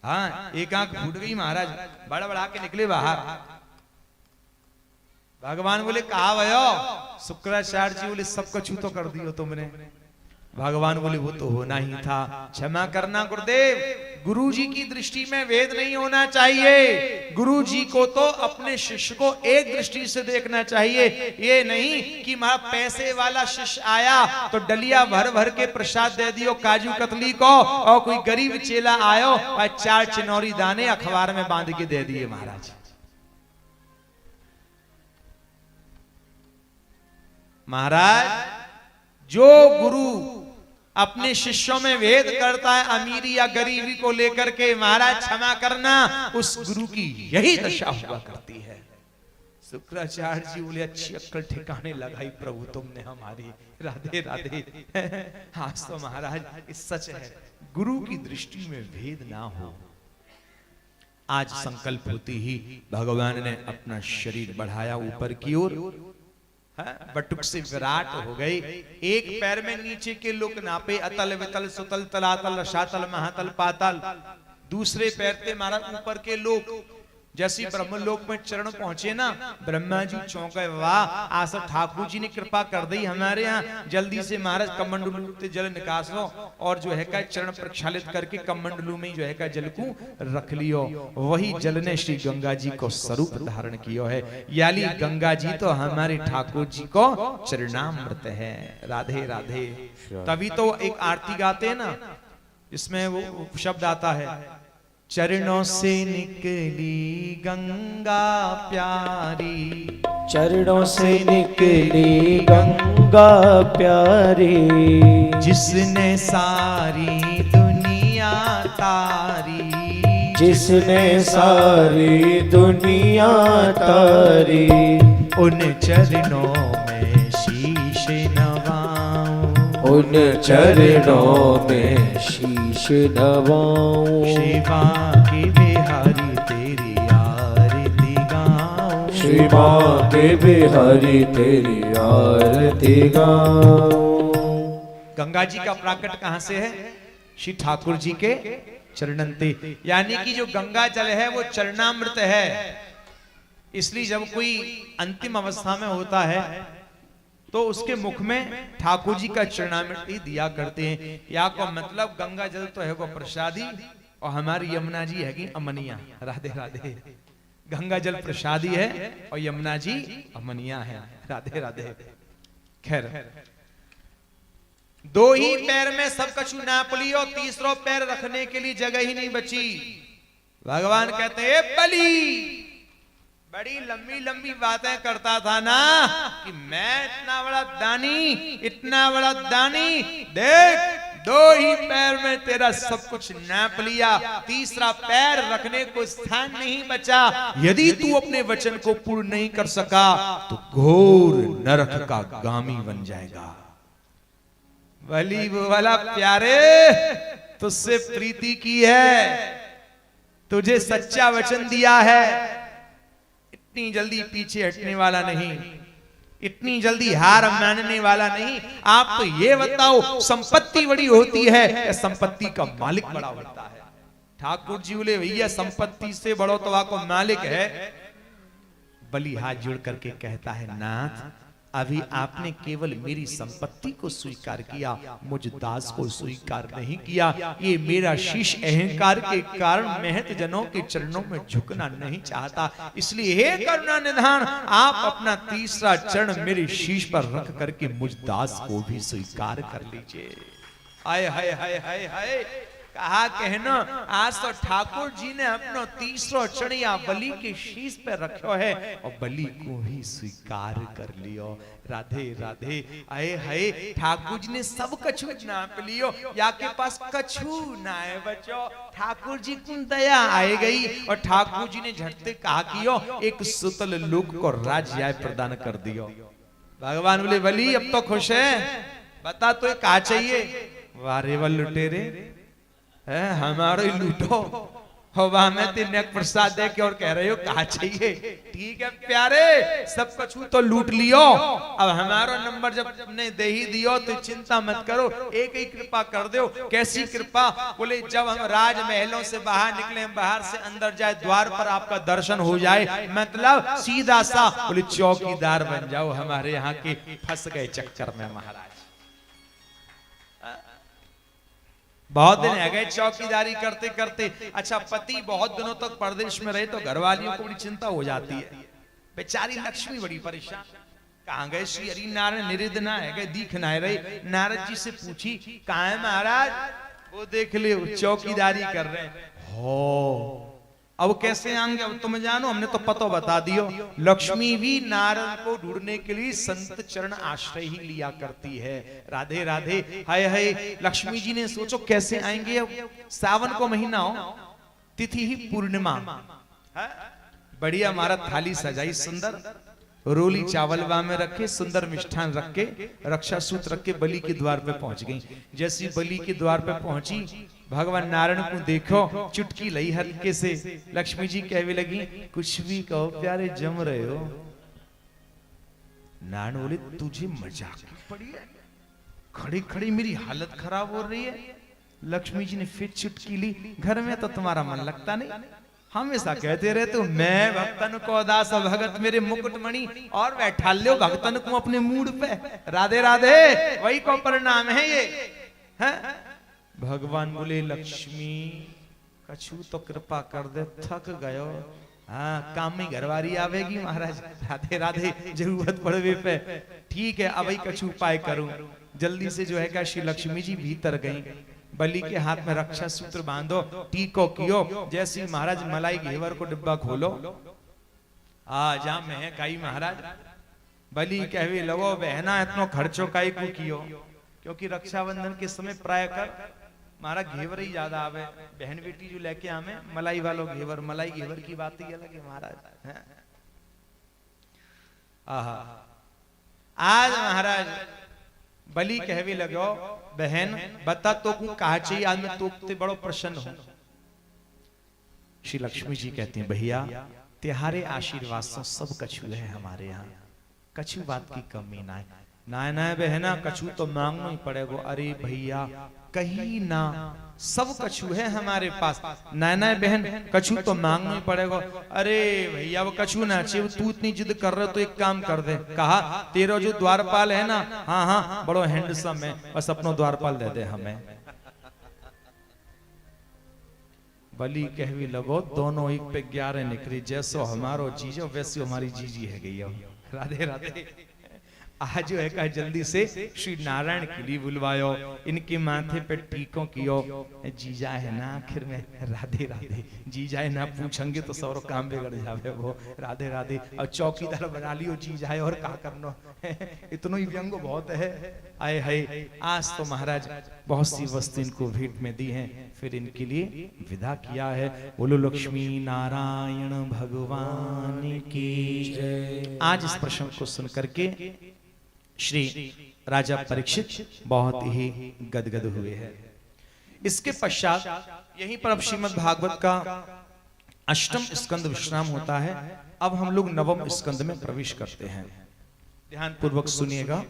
A: हाँ, एक आंख फूट गई महाराज, बड़ा बड़ा के निकले बाहर। भगवान बोले कहा भयो? शुक्राचार्य जी बोले सब कछु तो कर दियो तुमने। भगवान बोले वो तो होना ही था, क्षमा करना गुरुदेव, गुरु जी की दृष्टि में भेद नहीं होना चाहिए। गुरु जी को तो अपने शिष्य को एक दृष्टि से देखना चाहिए, ये नहीं कि मां पैसे वाला शिष्य आया तो डलिया भर भर के प्रसाद दे दियो काजू कतली को, और कोई गरीब चेला आयो और 4 चिनौरी दाने अखबार में बांध के दे दिए महाराज। महाराज जो गुरु अपने शिष्यों में भेद करता है अमीरी या गरीबी को लेकर के, महाराज क्षमा करना, उस गुरु की यही दशा हुआ करती है। शुक्राचार्य जी बोले अच्छी अक्ल ठिकाने लगाई प्रभु तुमने हमारी, राधे राधे। हाँ तो महाराज सच है, गुरु की दृष्टि में भेद ना हो। आज संकल्प होती ही भगवान ने अपना शरीर बढ़ाया ऊपर की ओर, बटुक से विराट हो गए। एक पैर में नीचे के लोक नापे, अतल वितल सुतल तलातल रसातल महातल पातल। दूसरे पैर पे महाराज ऊपर के लोक, जैसी ब्रह्मलोक में चरण पहुंचे ना, ब्रह्मा जी चौंके, वाह आज ठाकुर जी ने कृपा कर दी हमारे यहाँ, जल्दी से महाराज कमंडलू से जल निकास लो और जो है का चरण प्रक्षालित करके कमंडलू में जो है का जल को रख लियो। वही जल ने श्री गंगा जी को स्वरूप धारण किया है, यानी गंगा जी तो हमारे ठाकुर जी को चरणामृत है। राधे राधे। तभी तो एक आरती गाते हैं ना, इसमें वो शब्द आता है, चरणों से निकली गंगा प्यारी,
B: चरणों से निकली गंगा प्यारी,
A: जिसने सारी दुनिया तारी,
B: जिसने सारी दुनिया तारी,
A: उन चरणों में शीश नवाऊं,
B: उन चरणों में शीश नवाऊं,
A: शिवा की बिहारी तेरी आरती गाऊं,
B: शिवा के बिहारी तेरी आरती गाऊं।
A: गंगा जी का प्राकट कहां से है? श्री ठाकुर जी के चरणंते, यानी कि जो गंगा जल है वो चरणामृत है। इसलिए जब कोई अंतिम अवस्था में होता है तो उसके मुख में ठाकुर जी का चरणामृत ही दिया करते हैं। या को मतलब गंगा जल तो है वो प्रसादी, और हमारी यमुना जी है कि अमनिया। राधे राधे। गंगा जल प्रसादी है और यमुना जी अमनिया है। राधे राधे। खैर, दो ही पैर में सब कछु नाप लियो, तीसरो पैर रखने के लिए जगह ही नहीं बची। भगवान कहते हैं बलि बड़ी लंबी लंबी बातें करता था ना कि मैं इतना बड़ा दानी, इतना बड़ा दानी, देख दो ही पैर में तेरा सब कुछ नाप लिया, तीसरा पैर रखने को स्थान नहीं बचा। यदि तू अपने वचन को पूर्ण नहीं कर सका तो घोर नरक का गामी बन जाएगा। बलि वाला प्यारे, तुझसे प्रीति की है, तुझे सच्चा वचन दिया है, इतनी जल्दी पीछे हटने वाला नहीं, इतनी जल्दी हार मानने वाला नहीं। आप तो ये बताओ, संपत्ति बड़ी होती है या संपत्ति का मालिक बड़ा होता है? ठाकुर जी बोले भैया संपत्ति से बड़ो तो आपको मालिक है। बलि हाथ जोड़ करके कहता है, नाथ अभी आपने केवल मेरी संपत्ति को स्वीकार किया, मुझ दास को स्वीकार नहीं किया। ये मेरा शीश अहंकार के कारण महत जनों के चरणों में झुकना नहीं चाहता। इसलिए हे करुणा निधान, आप अपना तीसरा चरण मेरे शीश पर रख करके मुझ दास को भी स्वीकार कर लीजिए। हाय हाय हाय हाय हाय, कहा कहना, आज तो ठाकुर जी ने अपना तीसरा चरण या बलि के शीश पे रखो है और बलि को ही स्वीकार कर लियो। राधे राधे। आए हाय, ठाकुर जी ने सब कछु नाप लियो, या के पास कछु ना है बचो। ठाकुर जी को दया आए गई और ठाकुर जी ने झटते कहा कियो, एक सुतल लोक को राज्य प्रदान कर दियो। भगवान बोले बलि अब तो खुश है, बता तो क्या चाहिए? वारे वल लुटेरे हमारो ही लूटो, हवा में तेने प्रसाद दे के और कह रहे हो कहा चाहिए? ठीक है प्यारे, सब कछु तो लूट लियो, अब हमारा नंबर जब तुमने दे ही दियो तो चिंता मत करो, एक ही कृपा कर दो। कैसी कृपा? बोले जब हम राजमहलों से बाहर निकले, बाहर से अंदर जाए, द्वार पर आपका दर्शन हो जाए, मतलब सीधा सा बोले चौकीदार बन जाओ हमारे यहाँ के। फंस गए चक्कर में महाराज, बहुत दिन है गए चौकीदारी करते करते। अच्छा, पति बहुत दिनों तक परदेश में रहे तो घरवालियों को बड़ी चिंता हो जाती है। बेचारी लक्ष्मी बड़ी परेशान, कहाँ गए श्री हरि नारायण निरिदना है गए, दिख ना रहे। नारद जी से पूछी, कहाँ है महाराज? वो देख ले चौकीदारी कर रहे हैं। हो अब कैसे आएंगे? अब तुम जानो, हमने तो पतो बता दियो। लक्ष्मी भी नारद को ढूंढने के लिए संत चरण आश्रय ही लिया करती है। राधे राधे। हाय हाय, लक्ष्मी जी ने सोचो कैसे आएंगे? अब सावन को महीना हो, तिथि ही पूर्णिमा, बढ़िया हमारा थाली सजाई सुंदर, रोली चावल में रखे, सुंदर मिष्ठान रख के, रक्षा सूत्र रख के बलि के द्वार पे पहुंच गई। जैसी बलि के द्वार पे पहुंची, भगवान नारायण को देखो, चुटकी लई हल्के से। लक्ष्मी जी कहने लगी, कुछ भी कहो प्यारे, जम रहे हो। नारायण बोले, तुझे मजाक की पड़ी है? खड़ी खड़ी मेरी हालत खराब हो रही है। लक्ष्मी जी ने फिर चुटकी ली, घर में तो तुम्हारा मन लगता नहीं, हमेशा कहते रहते हो मैं भक्तन को दास भगत मेरे मुकुटमणि, और बैठा लो भक्तन को अपने मूड पे। राधे राधे, वही को परिणाम है ये है? भगवान बोले लक्ष्मी कछु तो कृपा कर दे, थक गयो। हाँ, काम में घरवारी आवेगी महाराज। राधे राधे, जरूरत पड़वे पे ठीक है, अब ही कछु उपाय करूं। जल्दी से जो है क्या श्री लक्ष्मी जी भीतर गई, बलि के हाथ में रक्षा सूत्र बांधो, टीको कियो। जैसे महाराज मलाई घेवर को डिब्बा खोलो, आ जा मैं काई महाराज। बलि कहवे लगो बहना इतनो खर्चो काई को कियो, क्योंकि रक्षाबंधन के समय प्राय कर महाराज घेवर ही ज्यादा आवे। बहन बेटी जो लेके आवे मलाई वालों घेवर, मलाई घेवर की बात ही अलग है महाराज। आहा, आज महाराज बलि कहवे लगो बहन बता तो को कहा चाहिए, आज मैं तो बड़ो प्रसन्न हूं। श्री लक्ष्मी जी कहती हैं भैया तिहारे आशीर्वाद से सब कछु है हमारे यहाँ, कछु बात की कमी ना है। ना ना बहना कछु तो मांगना ही पड़ेगा। अरे भैया कहीं ना, सब कछु है हमारे पास। ना ना बहन कछु तो मांगना ही पड़ेगा। अरे भैया वो कछु ना चाहिए, तू इतनी जिद कर रहे तो एक काम कर दे। कहा तेरा जो द्वारपाल है ना, हाँ हाँ बड़ो हैंडसम है, बस अपनो द्वारपाल दे दे हमें। बलि कहवी लगो दोनों एक पे 11 निकली, जैसो हमारो जीजो वैसे हमारी जीजी है गई। राधे राधे, आज जो है कहा जल्दी से श्री नारायण के लिए बुलवायो, इनके माथे पे टीकों कियो। जीजा है ना आखिर में, राधे राधे, जीजा है ना पूछेंगे तो सारो काम बिगड़ जावे वो। राधे राधे, और चौकीदार बना लियो जीजा है, और क्या करना इतनो ही व्यंग बहुत है। आए हाय, आज तो महाराज बहुत सी वस्तु इनको भेंट में दी हैं, फिर इनके लिए विदा किया है। बोलो लक्ष्मी नारायण भगवान की जय। आज इस प्रसंग को सुन करके श्री राजा परीक्षित बहुत ही गदगद हुए हैं। इसके पश्चात यहीं पर अब श्रीमद् भागवत का अष्टम स्कंद विश्राम होता है। अब हम लोग नवम स्कंद में प्रवेश करते हैं, ध्यान पूर्वक सुनिएगा।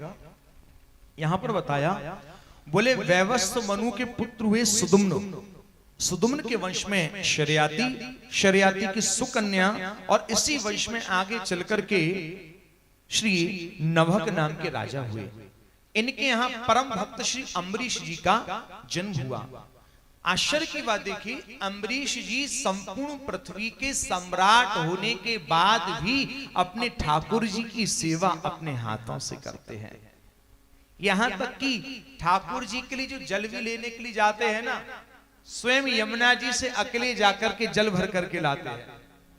A: यहां पर बताया, बोले वैवस्व मनु के पुत्र हुए सुदुम्न, सुदुम्न के वंश में शर्याती, शर्याती की सुकन्या, और इसी वंश में आगे चल करके श्री नभक नाम के राजा हुए। इनके यहाँ परम भक्त श्री अम्बरीश जी का जन्म हुआ। आश्चर्य की बात देखिए, अम्बरीश जी संपूर्ण पृथ्वी के सम्राट होने के बाद भी अपने ठाकुर जी की सेवा अपने हाथों से करते हैं। यहां तक कि ठाकुर जी के लिए जो जल भी लेने के लिए जाते हैं ना, स्वयं यमुना जी से अकेले जाकर के जल भर करके लाते हैं।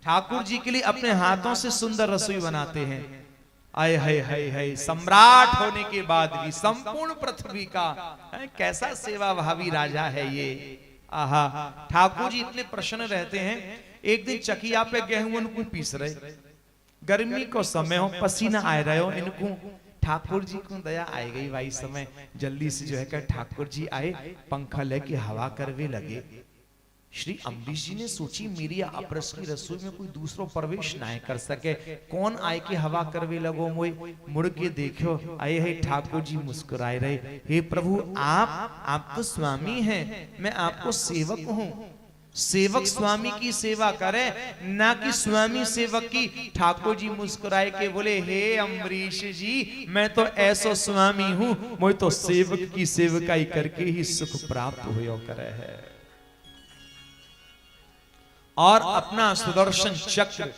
A: ठाकुर जी के लिए अपने हाथों से सुंदर रसोई बनाते हैं। आय हाय हाय हाय, सम्राट होने के बाद भी संपूर्ण पृथ्वी का कैसा सेवा भावी राजा है ये। आहा, ठाकुर जी इतने प्रसन्न रहते हैं। एक दिन चकिया पे गेहूं को पीस रहे, गर्मी को समय हो, पसीना आ रहे हो, इनको ठाकुर जी को दया आए गई भाई समय, जल्दी से जो है क्या ठाकुर जी आए, पंखा लेके हवा करवे लगे। श्री अम्बरीश जी ने सोची मेरी अपरस की रसोई में कोई दूसरो प्रवेश ना कर सके, कौन आए के हवा करवे लगो मोय। मुड़ के देखो, आए है ठाकुर जी मुस्कुराए रहे, हे प्रभु आप तो स्वामी हैं, मैं आपको सेवक हूँ। सेवक स्वामी की सेवा करे, ना कि स्वामी सेवक की। ठाकुर जी मुस्कुराए के बोले, हे अम्बरीश जी मैं तो ऐसा स्वामी हूँ, मोय तो सेवक की सेवकाई करके ही सुख प्राप्त हो करे है। और अपना सुदर्शन चक्र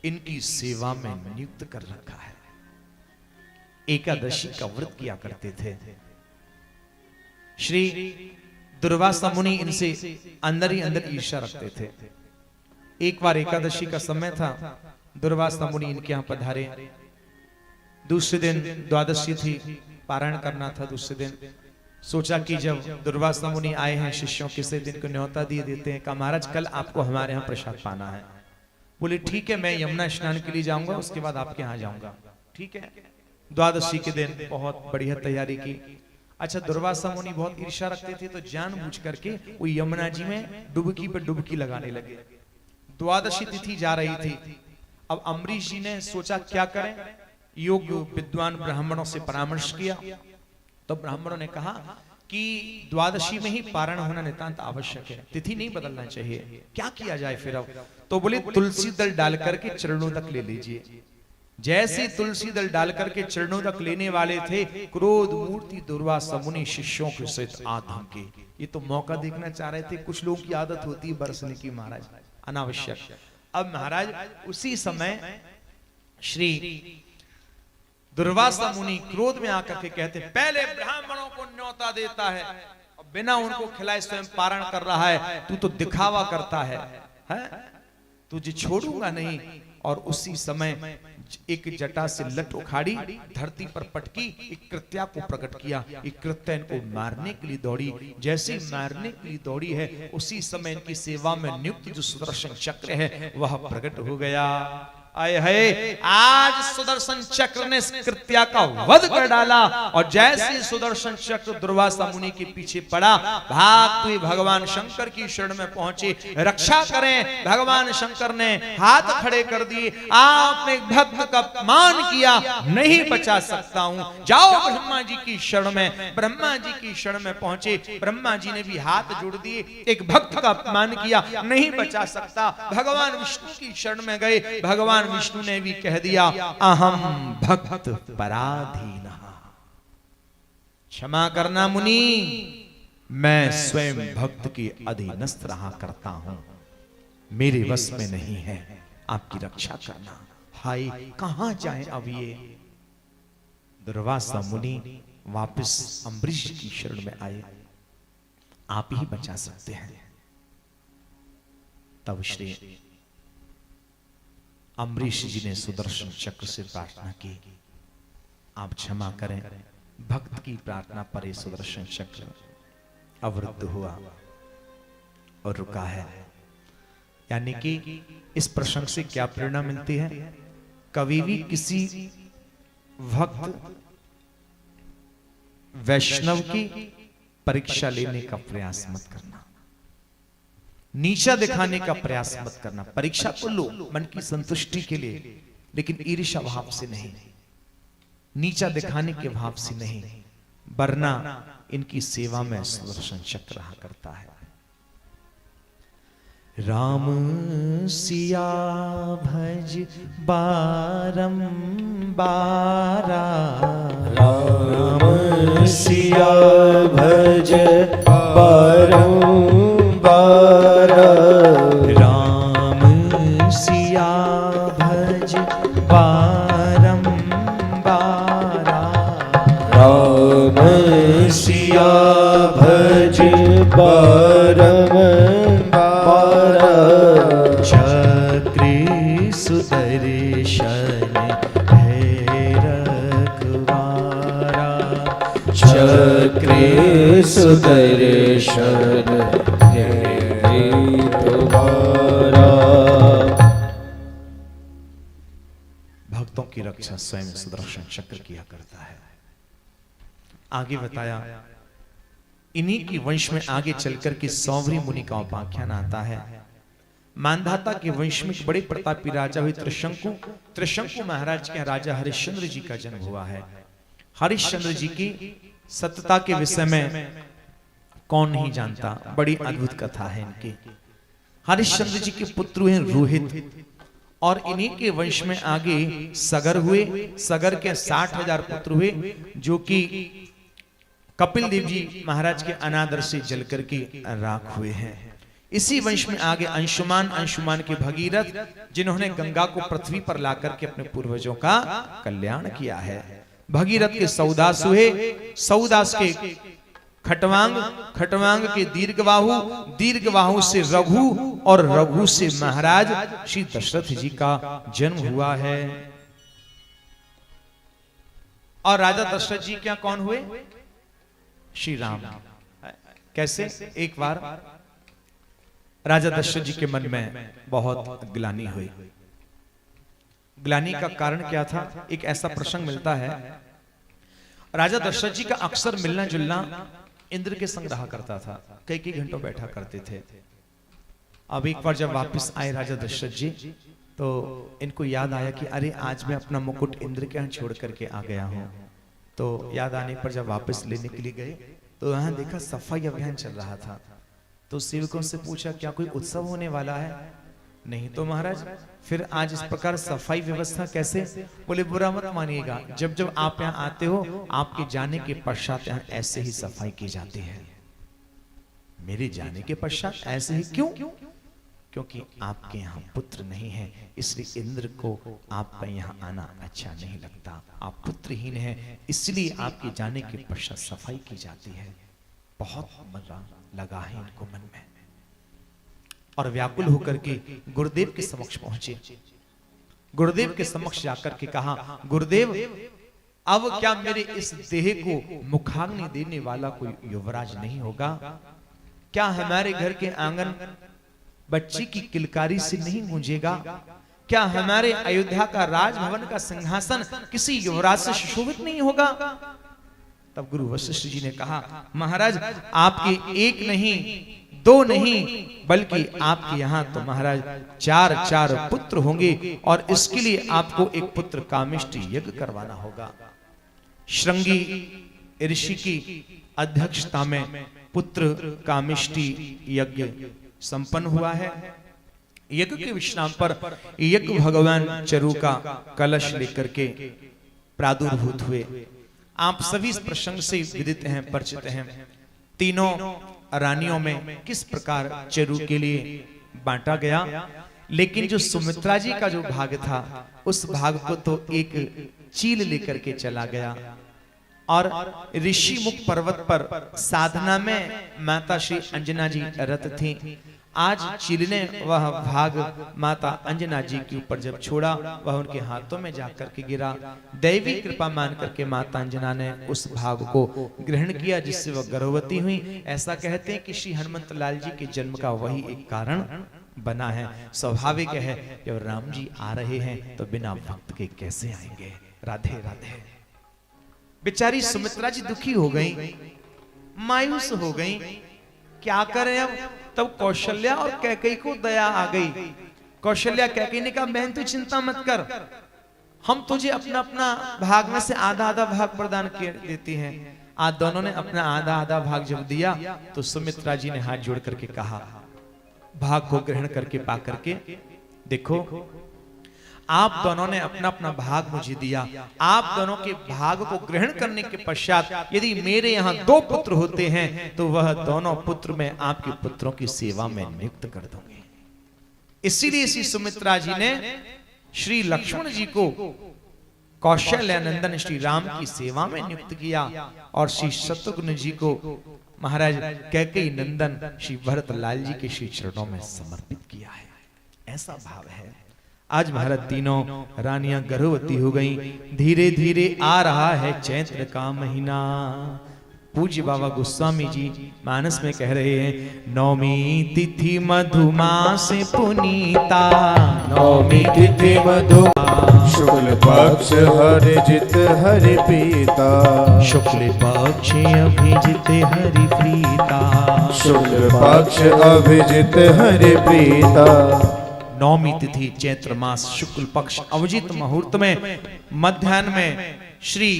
A: इनकी सेवा में नियुक्त कर रखा है। एकादशी का व्रत किया करते थे। श्री दुर्वासा मुनि इनसे अंदर ही अंदर ईर्ष्या रखते थे। एक बार एकादशी का समय था, दुर्वासा मुनि इनके यहां पधारे। दूसरे दिन द्वादशी थी, पारायण करना था। दूसरे दिन सोचा कि जब दुर्वासा मुनि आए हैं शिष्यों के से दिन को न्योता दिए देते हैं, कहा महाराज कल आपको हमारे यहाँ प्रसाद पाना है। बोले ठीक है, मैं यमुना स्नान के लिए जाऊंगा, उसके बाद आपके यहाँ जाऊंगा। ठीक है, द्वादशी के दिन बहुत बढ़िया तैयारी की। अच्छा, दुर्वासा मुनि बहुत ईर्ष्या रखते थे, तो जानबूझ करके वो यमुना जी में डुबकी पर डुबकी लगाने लगे। द्वादशी तिथि जा रही थी। अब अम्बरीश जी ने सोचा क्या करें, योग विद्वान ब्राह्मणों से परामर्श किया। तो ब्राह्मणों ने कहा कि द्वादशी में ही पारण होना नितांत आवश्यक है, तिथि नहीं बदलना चाहिए। क्या किया जाए फिर अब? तो बोले तुलसी दल डाल करके चरणों तक ले लीजिए। जैसे तुलसी दल डाल करके चरणों तक लेने वाले थे, क्रोध मूर्ति दुर्वासा मुनि शिष्यों के सहित आधम के। ये तो मौका देखना चाह रहे थे। कुछ लोगों की आदत होती है बरसने की महाराज, अनावश्यक। अब महाराज उसी समय श्री दुर्वासा मुनि क्रोध में आकर के कहते, पहले ब्राह्मणों को न्योता देता है और बिना उनको खिलाए स्वयं पारण कर रहा है, तू तो दिखावा करता है? तुझे छोड़ूंगा नहीं। और उसी समय एक जटा से लट उखाड़ी, धरती पर पटकी, एक कृत्या को प्रकट किया। एक कृत्या इनको मारने के लिए दौड़ी। जैसे मारने के लिए दौड़ी है, उसी समय इनकी सेवा में नियुक्त जो सुदर्शन चक्र है वह प्रकट हो गया। आए है, आज सुदर्शन चक्र ने कृत्या का वध कर डाला। और जैसे सुदर्शन चक्र दुर्वासा मुनि के पीछे पड़ा, भागते हुए भगवान शंकर की शरण में पहुंचे। रक्षा करें, भगवान शंकर ने हाथ खड़े कर दिए। आपने भक्त का अपमान किया, नहीं बचा सकता हूं, जाओ ब्रह्मा जी की शरण में। ब्रह्मा जी की शरण में पहुंचे, ब्रह्मा जी ने भी हाथ जोड़ दिए। एक भक्त का अपमान किया, नहीं बचा सकता। भगवान विष्णु की शरण में गए, भगवान विष्णु ने भी कह दिया, अहम भक्त पराधीन, क्षमा करना मुनि, मैं स्वयं भक्त के अधीनस्थ रहा करता हूं, मेरे वश में नहीं है आपकी रक्षा करना। हाय, कहां जाएं अब ये? दुर्वासा मुनि वापस अम्बरीश की शरण में आए, आप ही बचा सकते हैं। तब श्री अम्बरीश जी ने सुदर्शन चक्र से प्रार्थना की, आप क्षमा करें। भक्त की प्रार्थना पर ये सुदर्शन चक्र अवरुद्ध हुआ और रुका है। यानी कि इस प्रसंग से क्या प्रेरणा मिलती है? कभी भी किसी भक्त वैष्णव की परीक्षा लेने का प्रयास मत करना, नीचा दिखाने का प्रयास मत करना। परीक्षा तो लो मन की संतुष्टि के लिए, लेकिन ईर्ष्या भाव से नहीं, नीचा दिखाने के भाव से नहीं, वरना इनकी सेवा में सुदर्शन चक्र रहा करता है। राम सिया भज बारंबारा,
B: राम सिया भज बारंबारा,
A: राम सिया भज बारंबारा,
B: राम सिया भज बारंबारा,
A: चक्र सुदर्शन है रखवारा,
B: चक्र सुदर्शन है तुम्हारा।
A: भक्तों की रक्षा स्वयं सुदर्शन चक्र किया करता है। आगे बताया, इन्हीं की वंश में आगे चलकर के सौवरी मुनि का उपाख्यान आता है। मानधाता के वंश में बड़े प्रतापी राजा हुए त्रिशंकु। त्रिशंकु महाराज के राजा हरिश्चंद्र जी का जन्म हुआ है। हरिश्चंद्र जी की सत्यता के विषय में कौन नहीं जानता, बड़ी अद्भुत कथा है इनकी। हरिश्चंद्र जी के पुत्र हुए रोहित, और इन्हीं के वंश में आगे सगर हुए। सगर के 60,000 पुत्र हुए, जो कि कपिल देव जी महाराज के अनादर से जल करके राख हुए हैं। इसी वंश में आगे अंशुमान, अंशुमान के भगीरथ, जिन्होंने गंगा को पृथ्वी पर लाकर के अपने पूर्वजों का कल्याण किया है। भगीरथ के सौदास हुए, सौदास के खटवांग, खटवांग के दीर्घबाहु, दीर्घबाहु से रघु, और रघु से महाराज श्री दशरथ जी का जन्म हुआ है। और राजा दशरथ जी क्या कौन हुए? श्री राम। कैसे? एक बार राजा दशरथ जी के मन में बहुत ग्लानि हुई। ग्लानि का कारण क्या था? एक ऐसा प्रसंग मिलता है, राजा दशरथ जी का अक्सर मिलना जुलना इंद्र के संग रहा करता था, कई कई घंटों बैठा करते थे। अब एक बार जब वापस आए राजा दशरथ जी, तो इनको याद आया कि अरे आज मैं अपना मुकुट इंद्र के यहाँ छोड़ करके आ गया हूँ। तो याद आने पर जब वापस लेने के लिए गए, तो वहां देखा सफाई अभियान चल रहा था। तो सेवकों से पूछा क्या कोई उत्सव होने वाला है? नहीं तो महाराज फिर आज इस प्रकार सफाई व्यवस्था कैसे? बोले बुरा मत मानिएगा, जब जब आप यहाँ आते हो आपके जाने के पश्चात यहाँ ऐसे ही सफाई की जाती है। मेरे जाने के पश्चात ऐसे ही क्यों? क्योंकि आपके यहाँ पुत्र नहीं है, इसलिए इंद्र को आपका यहाँ आना अच्छा नहीं लगता। आप पुत्रहीन हैं, इसलिए आपके जाने के पश्चात सफाई की जाती है। बहुत मजा लगा है इनको मन में, और व्याकुल होकर के गुरुदेव के समक्ष पहुंचे। गुरुदेव के समक्ष जाकर के कहा, गुरुदेव अब क्या मेरे इस देह को मुखाग्नि देने वाला कोई युवराज नहीं होगा? क्या हमारे घर के आंगन बच्ची की किलकारी से नहीं गूंजेगा? क्या हमारे अयोध्या का राजभवन का सिंहासन किसी युवराज से सुशोभित नहीं होगा? तब गुरु वशिष्ठ जी ने कहा, महाराज आपके एक नहीं दो नहीं बल्कि आपके यहाँ तो महाराज चार चार पुत्र होंगे, और इसके लिए आपको एक पुत्र कामिष्टि यज्ञ करवाना होगा। श्रृंगी ऋषि की अध्यक्षता में पुत्र कामिष्टि यज्ञ संपन्न हुआ है। यज्ञ के विश्राम पर यज्ञ भगवान चरु का कलश लेकर के प्रादुर्भूत हुए। आप सभी इस प्रसंग से विदित हैं, परिचित हैं। तीनों रानियों में किस प्रकार चरु के लिए बांटा गया, लेकिन जो सुमित्रा जी का जो भाग था उस भाग को तो एक चील लेकर के चला गया। और ऋषि मुख पर्वत पर साधना में माता श्री अंजना जी रत थी। आज चील ने वह भाग माता अंजना जी के ऊपर जब छोड़ा, वह उनके हाथों में जाकर के गिरा। दैवी कृपा मान करके माता अंजना ने उस भाग को ग्रहण किया, जिससे वह गर्भवती हुई। ऐसा कहते हैं कि श्री हनुमंत लाल जी के जन्म का वही एक कारण बना है। स्वाभाविक है, जब राम जी आ रहे हैं तो बिना भक्त के कैसे आएंगे। राधे राधे। बेचारी सुमित्रा जी दुखी हो गई, मायूस हो गई, क्या करें अब। तब कौशल्या और कैकेयी को दया आ गई। कौशल्या कैकेयी ने कहा, बहन तू चिंता मत कर, हम तुझे अपना अपना भाग में से आधा आधा भाग प्रदान कर देती हैं। आज दोनों ने अपना आधा आधा भाग जब दिया तो सुमित्रा जी ने हाथ जोड़ करके कहा, भाग को ग्रहण करके पा करके देखो, आप दोनों ने अपना अपना भाग मुझे दिया। आप दोनों के भाग को ग्रहण करने के पश्चात यदि मेरे यहाँ 2 पुत्र होते हैं तो वह दोनों पुत्र मैं आपके पुत्रों की सेवा में नियुक्त कर दूंगी। इसीलिए श्री सुमित्रा जी ने श्री लक्ष्मण जी को कौशल्या नंदन श्री राम की सेवा में नियुक्त किया, और श्री शत्रुघ्न जी को महाराज कैकेयी नंदन श्री भरत लाल जी के श्री चरणों में समर्पित किया है। ऐसा भाव है। आज महाराज तीनों रानियां गर्भवती हो गईं। धीरे धीरे आ रहा है चैत्र का महीना। पूज्य बाबा गोस्वामी जी मानस में कह रहे हैं, नौमी तिथि मधुमास पुनीता,
C: नौमी तिथि मधुमास शुक्ल पक्ष हरिजित हरि प्रीता,
A: शुक्ल पक्ष अभिजित हरि प्रीता,
C: शुक्ल पक्ष अभिजित हरि प्रीता।
A: नौमी तिथि चैत्र मास शुक्ल पक्ष अवजित मुहूर्त में मध्याह्न में श्री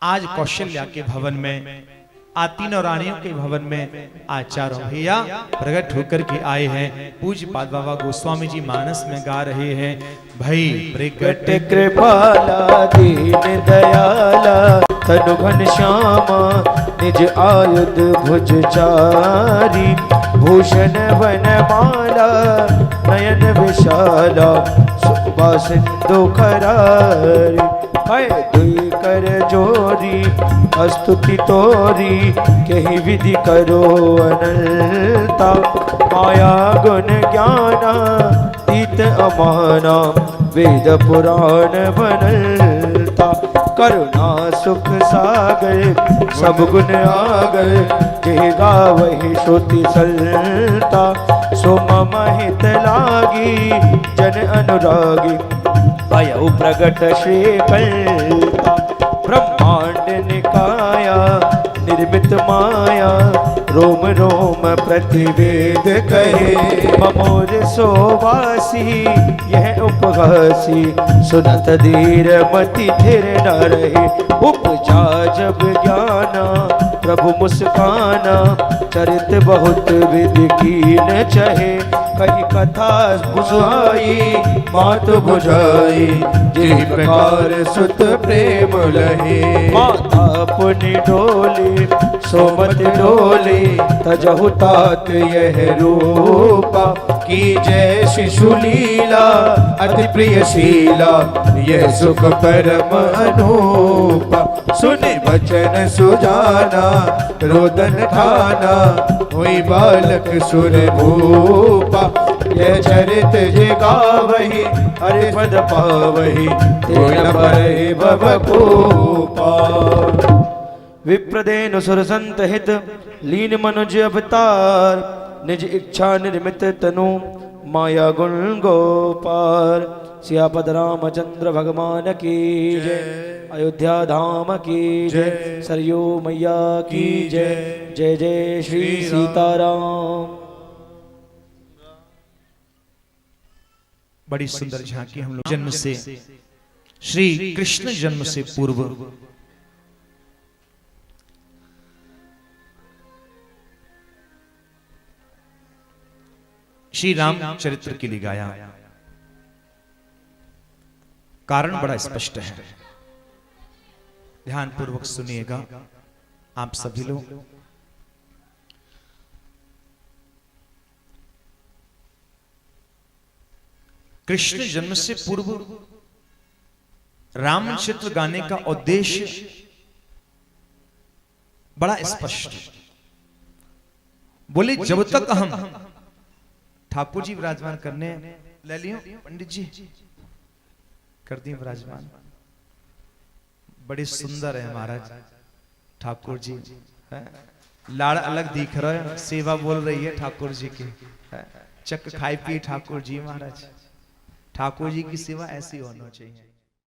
A: आज कौशल्या के भवन में, आज तीनों रानियों के भवन में आज चारों भैया प्रकट होकर के आए हैं। पूज्य पाद बाबा गोस्वामी जी मानस में गा रहे हैं, भई प्रकट
C: कृपाला दीन दयाला तनु घन श्यामा निज आयुध भुज चारी, भूषण वनमाला नयन विशाला शोभा सिंधु करारी, हाय दुई कर जोरी स्तुति तोरी, कही विधि करो अनंता, माया गुण ज्ञाना तीत अमाना, वेद पुराण बनता, करुणा सुख सागर सब गुण आगर, जे गावहि श्रुति सलता, सो मम हित लागी जन अनुरागी, भयउ प्रगट श्री कल्पा, ब्रह्मांड निकाया निर्मित माया, रोम रोम प्रतिवेद कहे, ममोर सोवासी यह उपहासी, सुनत धीर मति थिर न रहे, उपजा जब ज्ञाना प्रभु मुस्काना चरित बहुत विधि कीन चहे कही कथा बुझाई
B: मात बुझाई जिस प्रकार सुत प्रेम लहे
C: माता अपनी डोली सोमत डोली तजहु तात यह रूपा
B: की जय शिशु लीला अति प्रिय शीला यह सुख परम अनूपा सुने वचन सुजाना रोदन ठाना हुई बालक सुर भूपा यह चरित जे गावही हरि पद पावही तेन परे भव कोपा
C: विप्रदेनु सुर संत हित लीन मनुज अवतार निज इच्छा निर्मित तनु माया गुण गोपाल सियापद रामचंद्र भगवान की जय अयोध्या धाम की जय सरयू मैया की जय जय जय श्री सीताराम।
A: बड़ी सुंदर झांकी हम लोग जन्म से श्री कृष्ण जन्म से पूर्व श्री राम चरित्र के लिए गाया। कारण बड़ा स्पष्ट है, ध्यान पूर्वक सुनिएगा आप सभी लोग। कृष्ण जन्म से पूर्व रामचरित्र गाने का उद्देश्य बड़ा स्पष्ट। बोले जब तक हम ठाकुर जी विराजमान करने ले लियो, पंडित जी कर दिए विराजमान। बड़े सुंदर है महाराज ठाकुर जी, लाड़ अलग दिख रहा है, सेवा बोल रही है ठाकुर जी की। चक खाई पी ठाकुर जी महाराज, ठाकुर जी की सेवा ऐसी होना चाहिए।